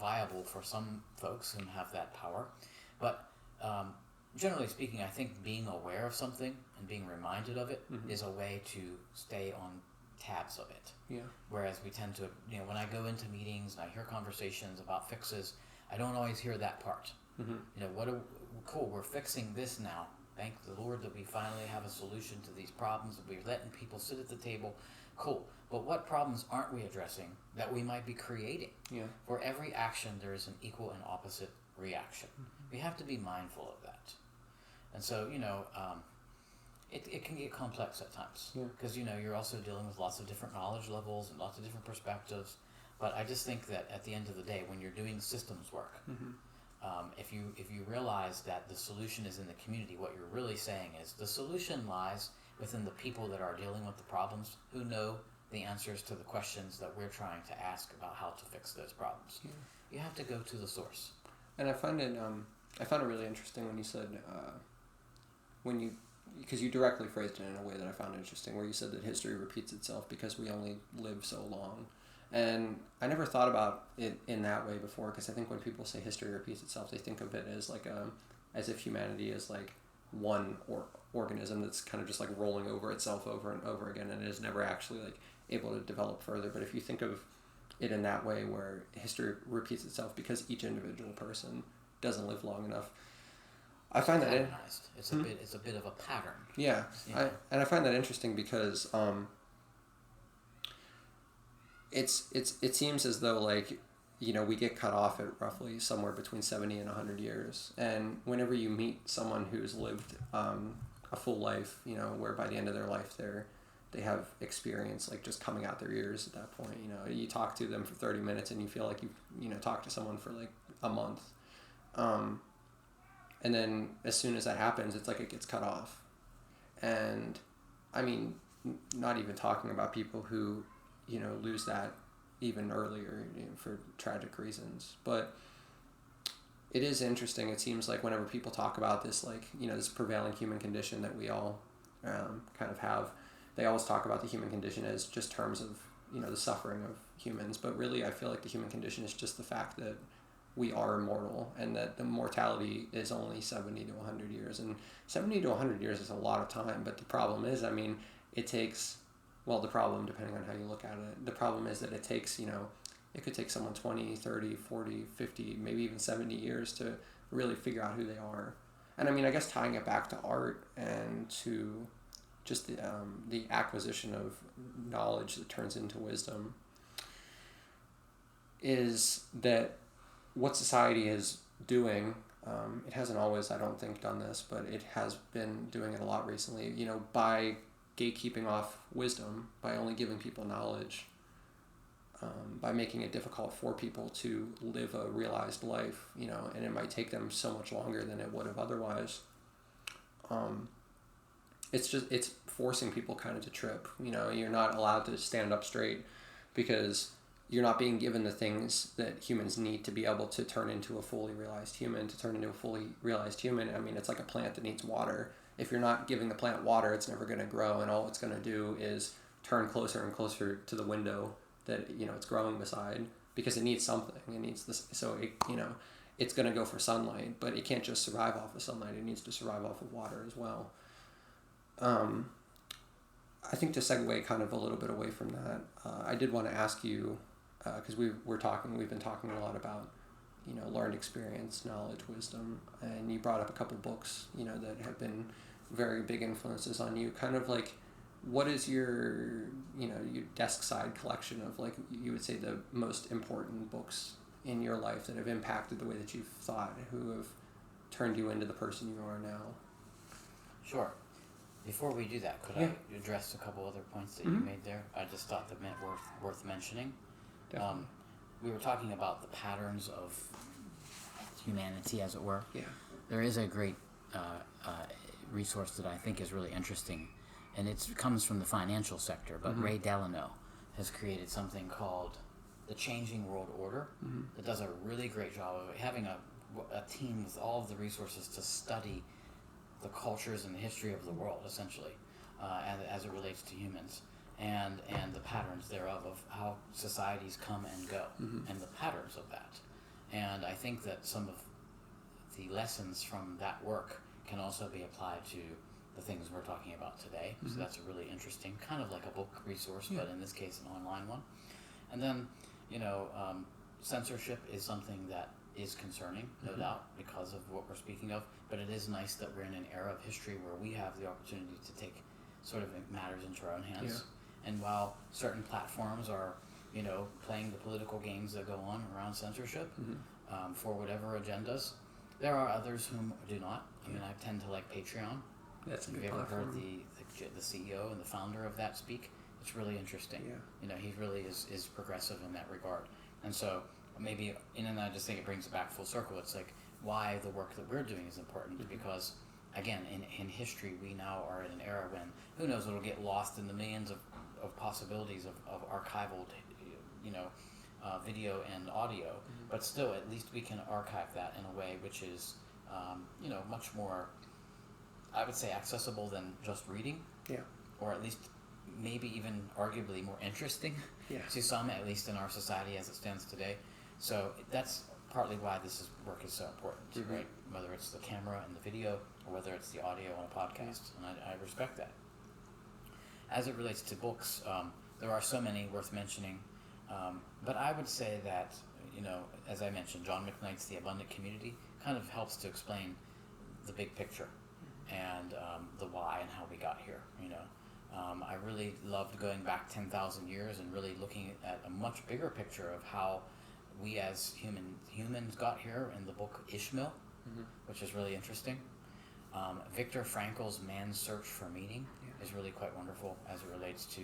Speaker 3: viable for some folks who have that power. But generally speaking, I think being aware of something and being reminded of it is a way to stay on tabs of it. Whereas we tend to, when I go into meetings and I hear conversations about fixes, I don't always hear that part. Cool, we're fixing this now. Thank the Lord that we finally have a solution to these problems, that we're letting people sit at the table. Cool. But what problems aren't we addressing that we might be creating? For every action, there is an equal and opposite reaction. We have to be mindful of that. And so, it can get complex at times. Because, you're also dealing with lots of different knowledge levels and lots of different perspectives. But I just think that at the end of the day, when you're doing systems work, if you realize that the solution is in the community, what you're really saying is the solution lies within the people that are dealing with the problems, who know the answers to the questions that we're trying to ask about how to fix those problems. You have to go to the source.
Speaker 2: And I found it really interesting when you said because you directly phrased it in a way that I found interesting, where you said that history repeats itself because we only live so long. And I never thought about it in that way before, because I think when people say history repeats itself, they think of it as as if humanity is like one organism that's kind of just like rolling over itself over and over again, and is never actually like able to develop further. But if you think of it in that way, where history repeats itself because each individual person doesn't live long enough, I find that
Speaker 3: it's a bit of a pattern.
Speaker 2: I find that interesting because it seems as though we get cut off at roughly somewhere between 70 and 100 years, and whenever you meet someone who's lived a full life, where by the end of their life they have experience just coming out their ears at that point, you talk to them for 30 minutes and you feel like you've talked to someone for a month, and then as soon as that happens, it's like it gets cut off. And I mean, not even talking about people who lose that even earlier, for tragic reasons. But it is interesting. It seems like whenever people talk about this, this prevailing human condition that we all kind of have, they always talk about the human condition as just terms of, the suffering of humans, but really I feel like the human condition is just the fact that we are immortal, and that the mortality is only 70 to 100 years. And 70 to 100 years is a lot of time, but the problem is, it takes, the problem, depending on how you look at it, the problem is that it takes, it could take someone 20, 30, 40, 50, maybe even 70 years to really figure out who they are. And I guess tying it back to art and to just the acquisition of knowledge that turns into wisdom, is that what society is doing, it hasn't always, I don't think, done this, but it has been doing it a lot recently, by gatekeeping off wisdom, by only giving people knowledge, by making it difficult for people to live a realized life, and it might take them so much longer than it would have otherwise. It's forcing people kind of to trip. You're not allowed to stand up straight because you're not being given the things that humans need to be able to turn into a fully realized human. To turn into a fully realized human, it's like a plant that needs water. If you're not giving the plant water, it's never going to grow, and all it's going to do is turn closer and closer to the window that it's growing beside, because it needs something. It needs this, so it's going to go for sunlight, but it can't just survive off of sunlight. It needs to survive off of water as well. I think to segue kind of a little bit away from that, I did want to ask you, because we've been talking a lot about learned experience, knowledge, wisdom, and you brought up a couple books that have been very big influences on you. Kind of like, what is your your desk side collection of, like, you would say the most important books in your life that have impacted the way that you've thought, who have turned you into the person you are now?
Speaker 3: Sure. Before we do that, could I address a couple other points that you made there? I just thought that meant worth mentioning. We were talking about the patterns of humanity, as it were.
Speaker 2: Yeah.
Speaker 3: There is a great resource that I think is really interesting, and it comes from the financial sector, but Ray Dalio has created something called the Changing World Order that does a really great job of having a team with all of the resources to study the cultures and the history of the world, essentially, as it relates to humans, and the patterns thereof of how societies come and go, and the patterns of that. And I think that some of the lessons from that work can also be applied to the things we're talking about today. So that's a really interesting, kind of like a book resource, but in this case an online one. And then, censorship is something that is concerning, no doubt, because of what we're speaking of, but it is nice that we're in an era of history where we have the opportunity to take sort of matters into our own hands. And while certain platforms are, playing the political games that go on around censorship for whatever agendas, there are others whom do not. I tend to like Patreon.
Speaker 2: That's a
Speaker 3: Have
Speaker 2: good
Speaker 3: you ever
Speaker 2: platform.
Speaker 3: heard the CEO and the founder of that speak? It's really interesting. He really is progressive in that regard. And so maybe, and I just think it brings it back full circle. It's like why the work that we're doing is important, because again, in history, we now are in an era when, who knows, it'll get lost in the millions of possibilities of archival, video and audio, but still, at least we can archive that in a way which is, much more, I would say, accessible than just reading, or at least maybe even arguably more interesting to some, at least in our society as it stands today. So that's partly why this work is so important, right? Whether it's the camera and the video, or whether it's the audio on a podcast, and I respect that. As it relates to books, there are so many worth mentioning, but I would say that, as I mentioned, John McClain's The Abundant Community kind of helps to explain the big picture and the why and how we got here, I really loved going back 10,000 years and really looking at a much bigger picture of how we as humans got here in the book Ishmael, which is really interesting. Viktor Frankl's Man's Search for Meaning is really quite wonderful as it relates to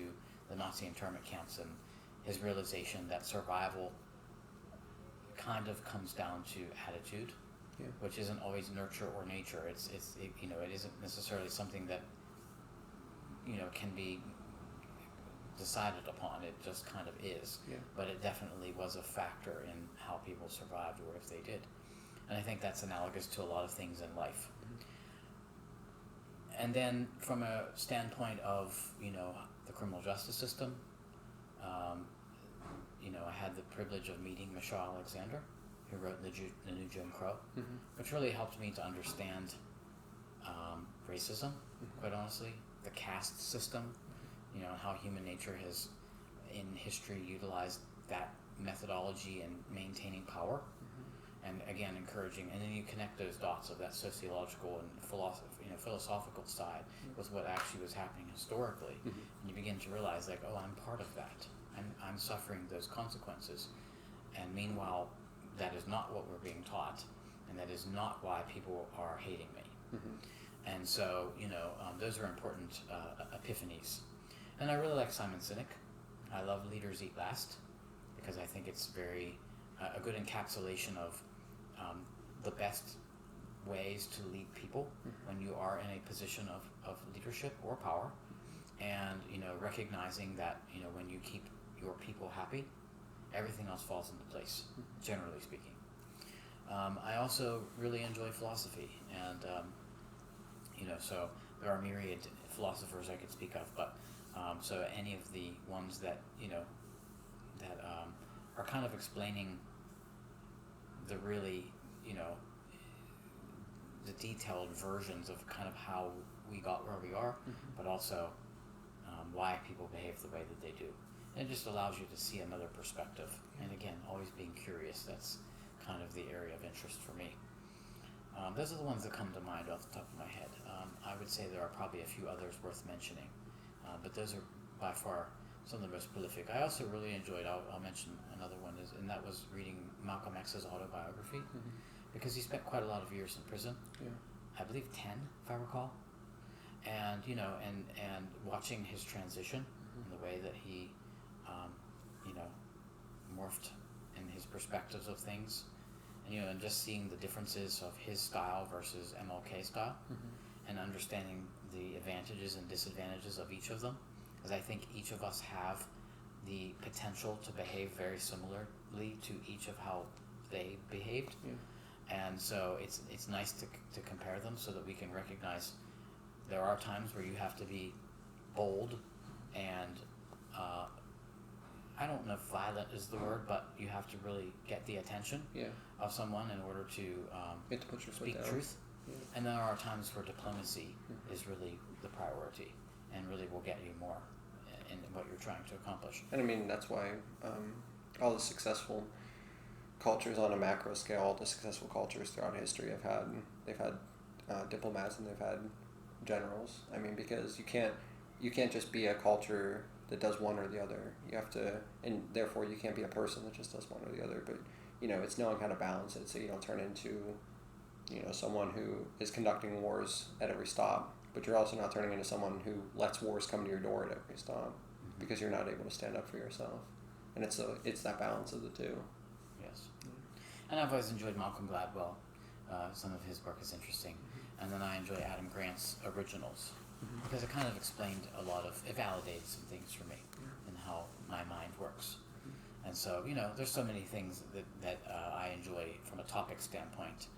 Speaker 3: the Nazi internment camps and his realization that survival kind of comes down to attitude, which isn't always nurture or nature. It isn't necessarily something that can be decided upon. It just kind of is. But it definitely was a factor in how people survived, or if they did. And I think that's analogous to a lot of things in life. And then from a standpoint of, the criminal justice system, I had the privilege of meeting Michelle Alexander, who wrote the New Jim Crow, which really helped me to understand racism, quite honestly, the caste system, how human nature has, in history, utilized that methodology in maintaining power, and again, encouraging, and then you connect those dots of that sociological and philosophical side with what actually was happening historically, and you begin to realize, like, oh, I'm part of that. I'm suffering those consequences, and meanwhile, that is not what we're being taught, and that is not why people are hating me. And so, those are important epiphanies. And I really like Simon Sinek. I love Leaders Eat Last, because I think it's very a good encapsulation of the best ways to lead people when you are in a position of leadership or power, and recognizing that when you keep your people happy, everything else falls into place, generally speaking. I also really enjoy philosophy, and so there are myriad philosophers I could speak of, but so any of the ones that that are kind of explaining the really the detailed versions of kind of how we got where we are, but also why people behave the way that they do. And it just allows you to see another perspective. And again, always being curious, that's kind of the area of interest for me. Those are the ones that come to mind off the top of my head. I would say there are probably a few others worth mentioning, but those are by far some of the most prolific. I also really enjoyed, I'll mention another one, and that was reading Malcolm X's Autobiography, because he spent quite a lot of years in prison. I believe 10, if I recall. And and watching his transition and the way that he morphed in his perspectives of things, and just seeing the differences of his style versus MLK style, and understanding the advantages and disadvantages of each of them, because I think each of us have the potential to behave very similarly to each of how they behaved. And so it's nice to compare them so that we can recognize there are times where you have to be bold and I don't know if violent is the word, but you have to really get the attention of someone in order to
Speaker 2: You have to put your foot
Speaker 3: speak
Speaker 2: down.
Speaker 3: truth. And there are times where diplomacy is really the priority and really will get you more in what you're trying to accomplish.
Speaker 2: And I mean, that's why all the successful cultures on a macro scale, all the successful cultures throughout history they've had diplomats and they've had generals. I mean, because you can't just be a culture that does one or the other. You have to, and therefore you can't be a person that just does one or the other. But it's knowing how to balance it so you don't turn into someone who is conducting wars at every stop, but you're also not turning into someone who lets wars come to your door at every stop because you're not able to stand up for yourself. And it's that balance of the two.
Speaker 3: Yes. And I've always enjoyed Malcolm Gladwell. Some of his work is interesting. And then I enjoy Adam Grant's Originals, because it kind of explained it validated some things for me and how my mind works. And so, there's so many things that I enjoy from a topic standpoint,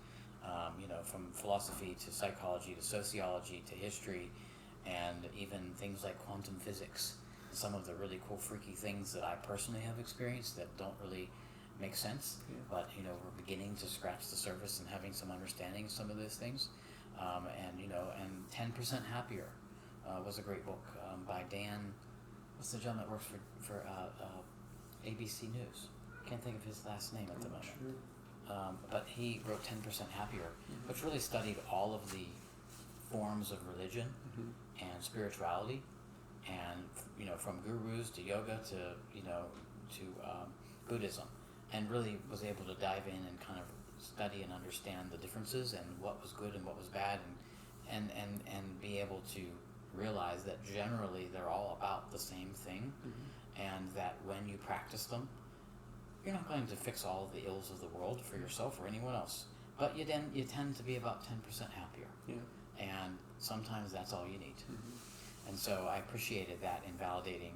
Speaker 3: from philosophy to psychology to sociology to history, and even things like quantum physics. Some of the really cool, freaky things that I personally have experienced that don't really make sense, but we're beginning to scratch the surface and having some understanding of some of those things. And 10% Happier was a great book by Dan. What's the gentleman that works for ABC News? Can't think of his last name at the moment.
Speaker 2: Sure.
Speaker 3: But he wrote 10% Happier, which really studied all of the forms of religion and spirituality, and from gurus to yoga to Buddhism, and really was able to dive in and kind of study and understand the differences and what was good and what was bad, and be able to realize that generally they're all about the same thing, and that when you practice them, you're not going to fix all of the ills of the world for yourself or anyone else, but you tend to be about 10% happier. And sometimes that's all you need. And so I appreciated that in validating,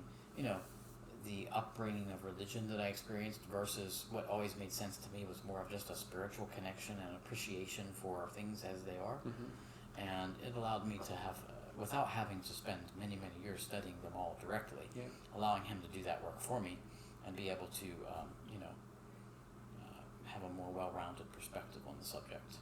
Speaker 3: the upbringing of religion that I experienced versus what always made sense to me was more of just a spiritual connection and appreciation for things as they are. And it allowed me to have without having to spend many, many years studying them all directly,
Speaker 2: Yeah.
Speaker 3: allowing him to do that work for me and be able to, have a more well-rounded perspective on the subject.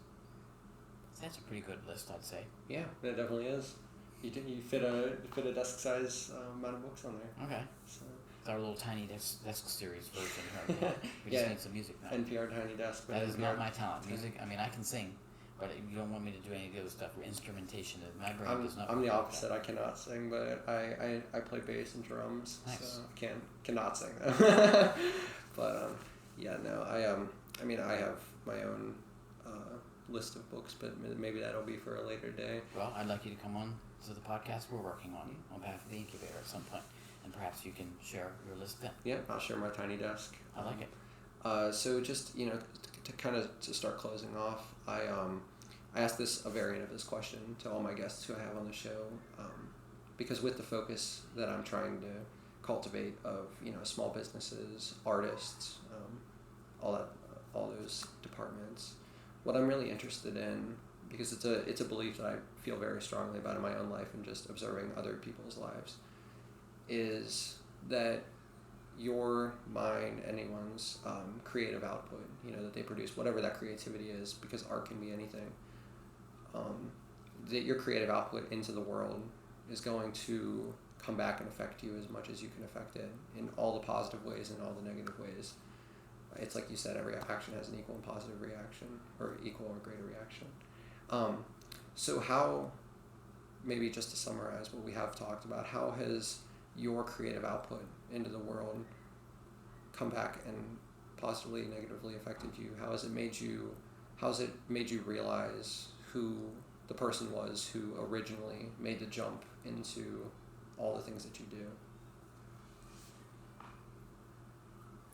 Speaker 3: So that's a pretty good list, I'd say.
Speaker 2: Yeah, it definitely is. You fit a desk size amount of books on there.
Speaker 3: Okay.
Speaker 2: So.
Speaker 3: It's our little tiny desk series version here. We just need some music now.
Speaker 2: NPR Tiny Desk.
Speaker 3: That is not my talent. Music, I mean, I can sing, but you don't want me to do any of the other stuff. Instrumentation, my brain does not.
Speaker 2: I'm the opposite. I cannot sing, but I play bass and drums,
Speaker 3: nice.
Speaker 2: so I cannot sing. But I have my own list of books, but maybe that'll be for a later day.
Speaker 3: Well, I'd like you to come on to the podcast we're working on behalf of the incubator at some point, and perhaps you can share your list then.
Speaker 2: Yeah, I'll share my tiny desk.
Speaker 3: I like it.
Speaker 2: So just to start closing off, I asked a variant of this question to all my guests who I have on the show, because with the focus that I'm trying to cultivate of small businesses, artists, all those departments, what I'm really interested in, because it's a belief that I feel very strongly about in my own life and just observing other people's lives, is that your, mine, anyone's creative output, that they produce, whatever that creativity is, because art can be anything, that your creative output into the world is going to come back and affect you as much as you can affect it, in all the positive ways and all the negative ways. It's like you said, every action has an equal and positive reaction, or equal or greater reaction. So how, maybe just to summarize what we have talked about, how has your creative output into the world come back and positively, negatively affected you? How has it made you realize who the person was who originally made the jump into all the things that you do?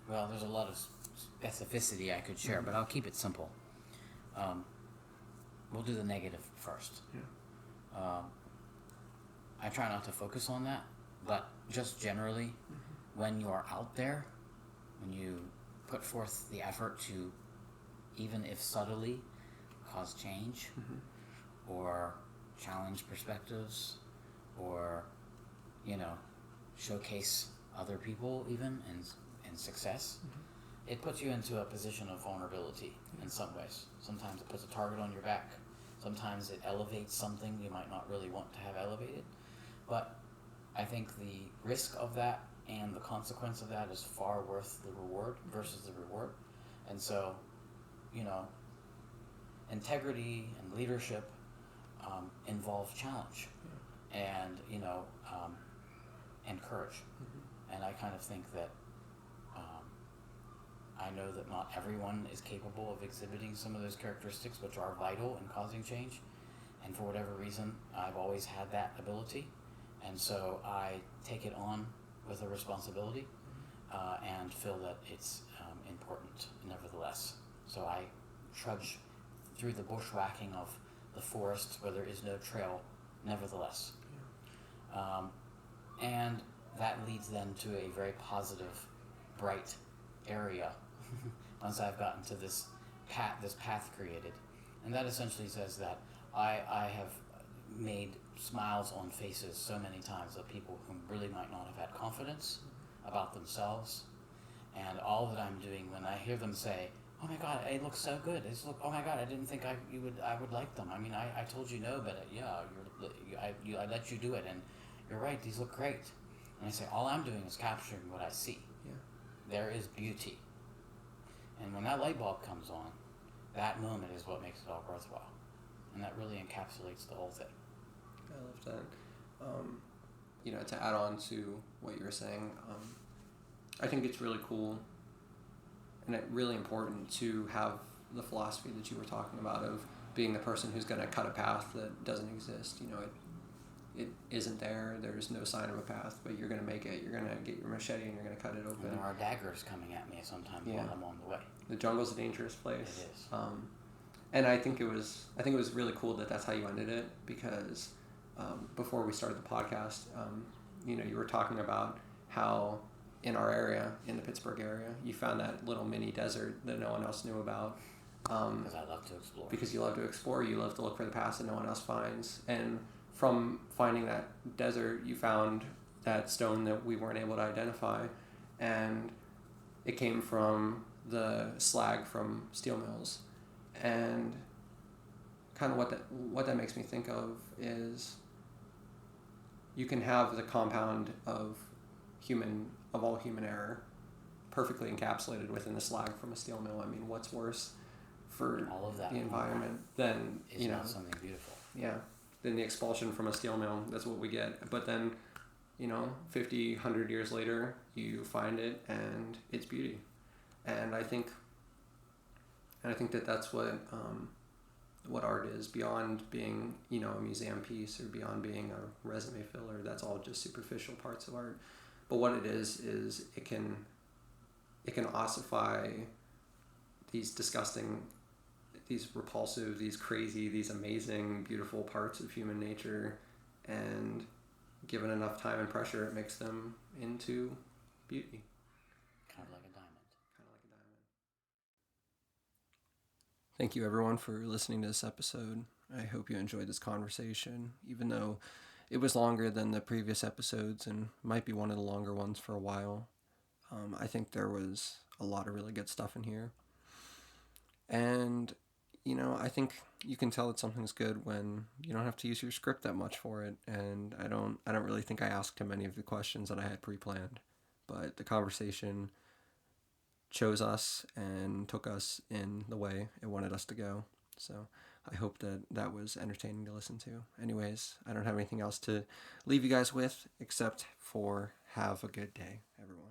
Speaker 3: Well, there's a lot of specificity I could share, but I'll keep it simple. We'll do the negative first.
Speaker 2: Yeah.
Speaker 3: I try not to focus on that, but just generally, when you are out there, when you put forth the effort to, even if subtly, cause change, or challenge perspectives, or showcase other people even and success, it puts you into a position of vulnerability in some ways. Sometimes it puts a target on your back. Sometimes it elevates something you might not really want to have elevated. But I think the risk of that and the consequence of that is far worth the reward versus the reward. And so, integrity and leadership involve challenge and, and courage. And I kind of think that I know that not everyone is capable of exhibiting some of those characteristics which are vital in causing change, and for whatever reason I've always had that ability, and so I take it on with a responsibility and feel that it's important nevertheless. So I trudge through the bushwhacking of the forest where there is no trail nevertheless. And that leads then to a very positive, bright area once I've gotten to this path created. And that essentially says that I have made smiles on faces so many times of people who really might not have had confidence about themselves. And all that I'm doing when I hear them say, "Oh my God, it looks so good. Oh my God, I didn't think I would like them. I mean, I told you no, but I let you do it, and you're right. These look great." And I say, all I'm doing is capturing what I see.
Speaker 2: Yeah.
Speaker 3: There is beauty. And when that light bulb comes on, that moment is what makes it all worthwhile. And that really encapsulates the whole thing.
Speaker 2: I love that. To add on to what you were saying, I think it's really cool and really important to have the philosophy that you were talking about of being the person who's going to cut a path that doesn't exist. It isn't there. There's no sign of a path, but you're going to make it. You're going to get your machete and you're going to cut it open.
Speaker 3: And there are daggers coming at me sometimes while I'm on the way.
Speaker 2: The jungle's a dangerous place.
Speaker 3: It is.
Speaker 2: And I think it was really cool that that's how you ended it, because before we started the podcast, you were talking about how in our area, in the Pittsburgh area, you found that little mini desert that no one else knew about.
Speaker 3: Because I love to explore.
Speaker 2: Because you love to explore, you love to look for the paths that no one else finds. And from finding that desert, you found that stone that we weren't able to identify, and it came from the slag from steel mills. And kind of what that makes me think of is you can have the compound of all human error perfectly encapsulated within the slag from a steel mill. I mean, what's worse for
Speaker 3: all of that
Speaker 2: the environment than
Speaker 3: is not something beautiful.
Speaker 2: Yeah, than the expulsion from a steel mill. That's what we get. But then, 50, 100 years later, you find it and it's beauty. And I think that that's what art is, beyond being, a museum piece or beyond being a resume filler. That's all just superficial parts of art. But what it is it can ossify these disgusting, these repulsive, these crazy, these amazing, beautiful parts of human nature, and given enough time and pressure, it makes them into beauty.
Speaker 3: Kind of like a diamond.
Speaker 2: Thank you, everyone, for listening to this episode. I hope you enjoyed this conversation, even though it was longer than the previous episodes and might be one of the longer ones for a while. I think there was a lot of really good stuff in here. And, I think you can tell that something's good when you don't have to use your script that much for it. And I don't really think I asked him any of the questions that I had pre-planned. But the conversation chose us and took us in the way it wanted us to go. So I hope that was entertaining to listen to. Anyways, I don't have anything else to leave you guys with except for have a good day, everyone.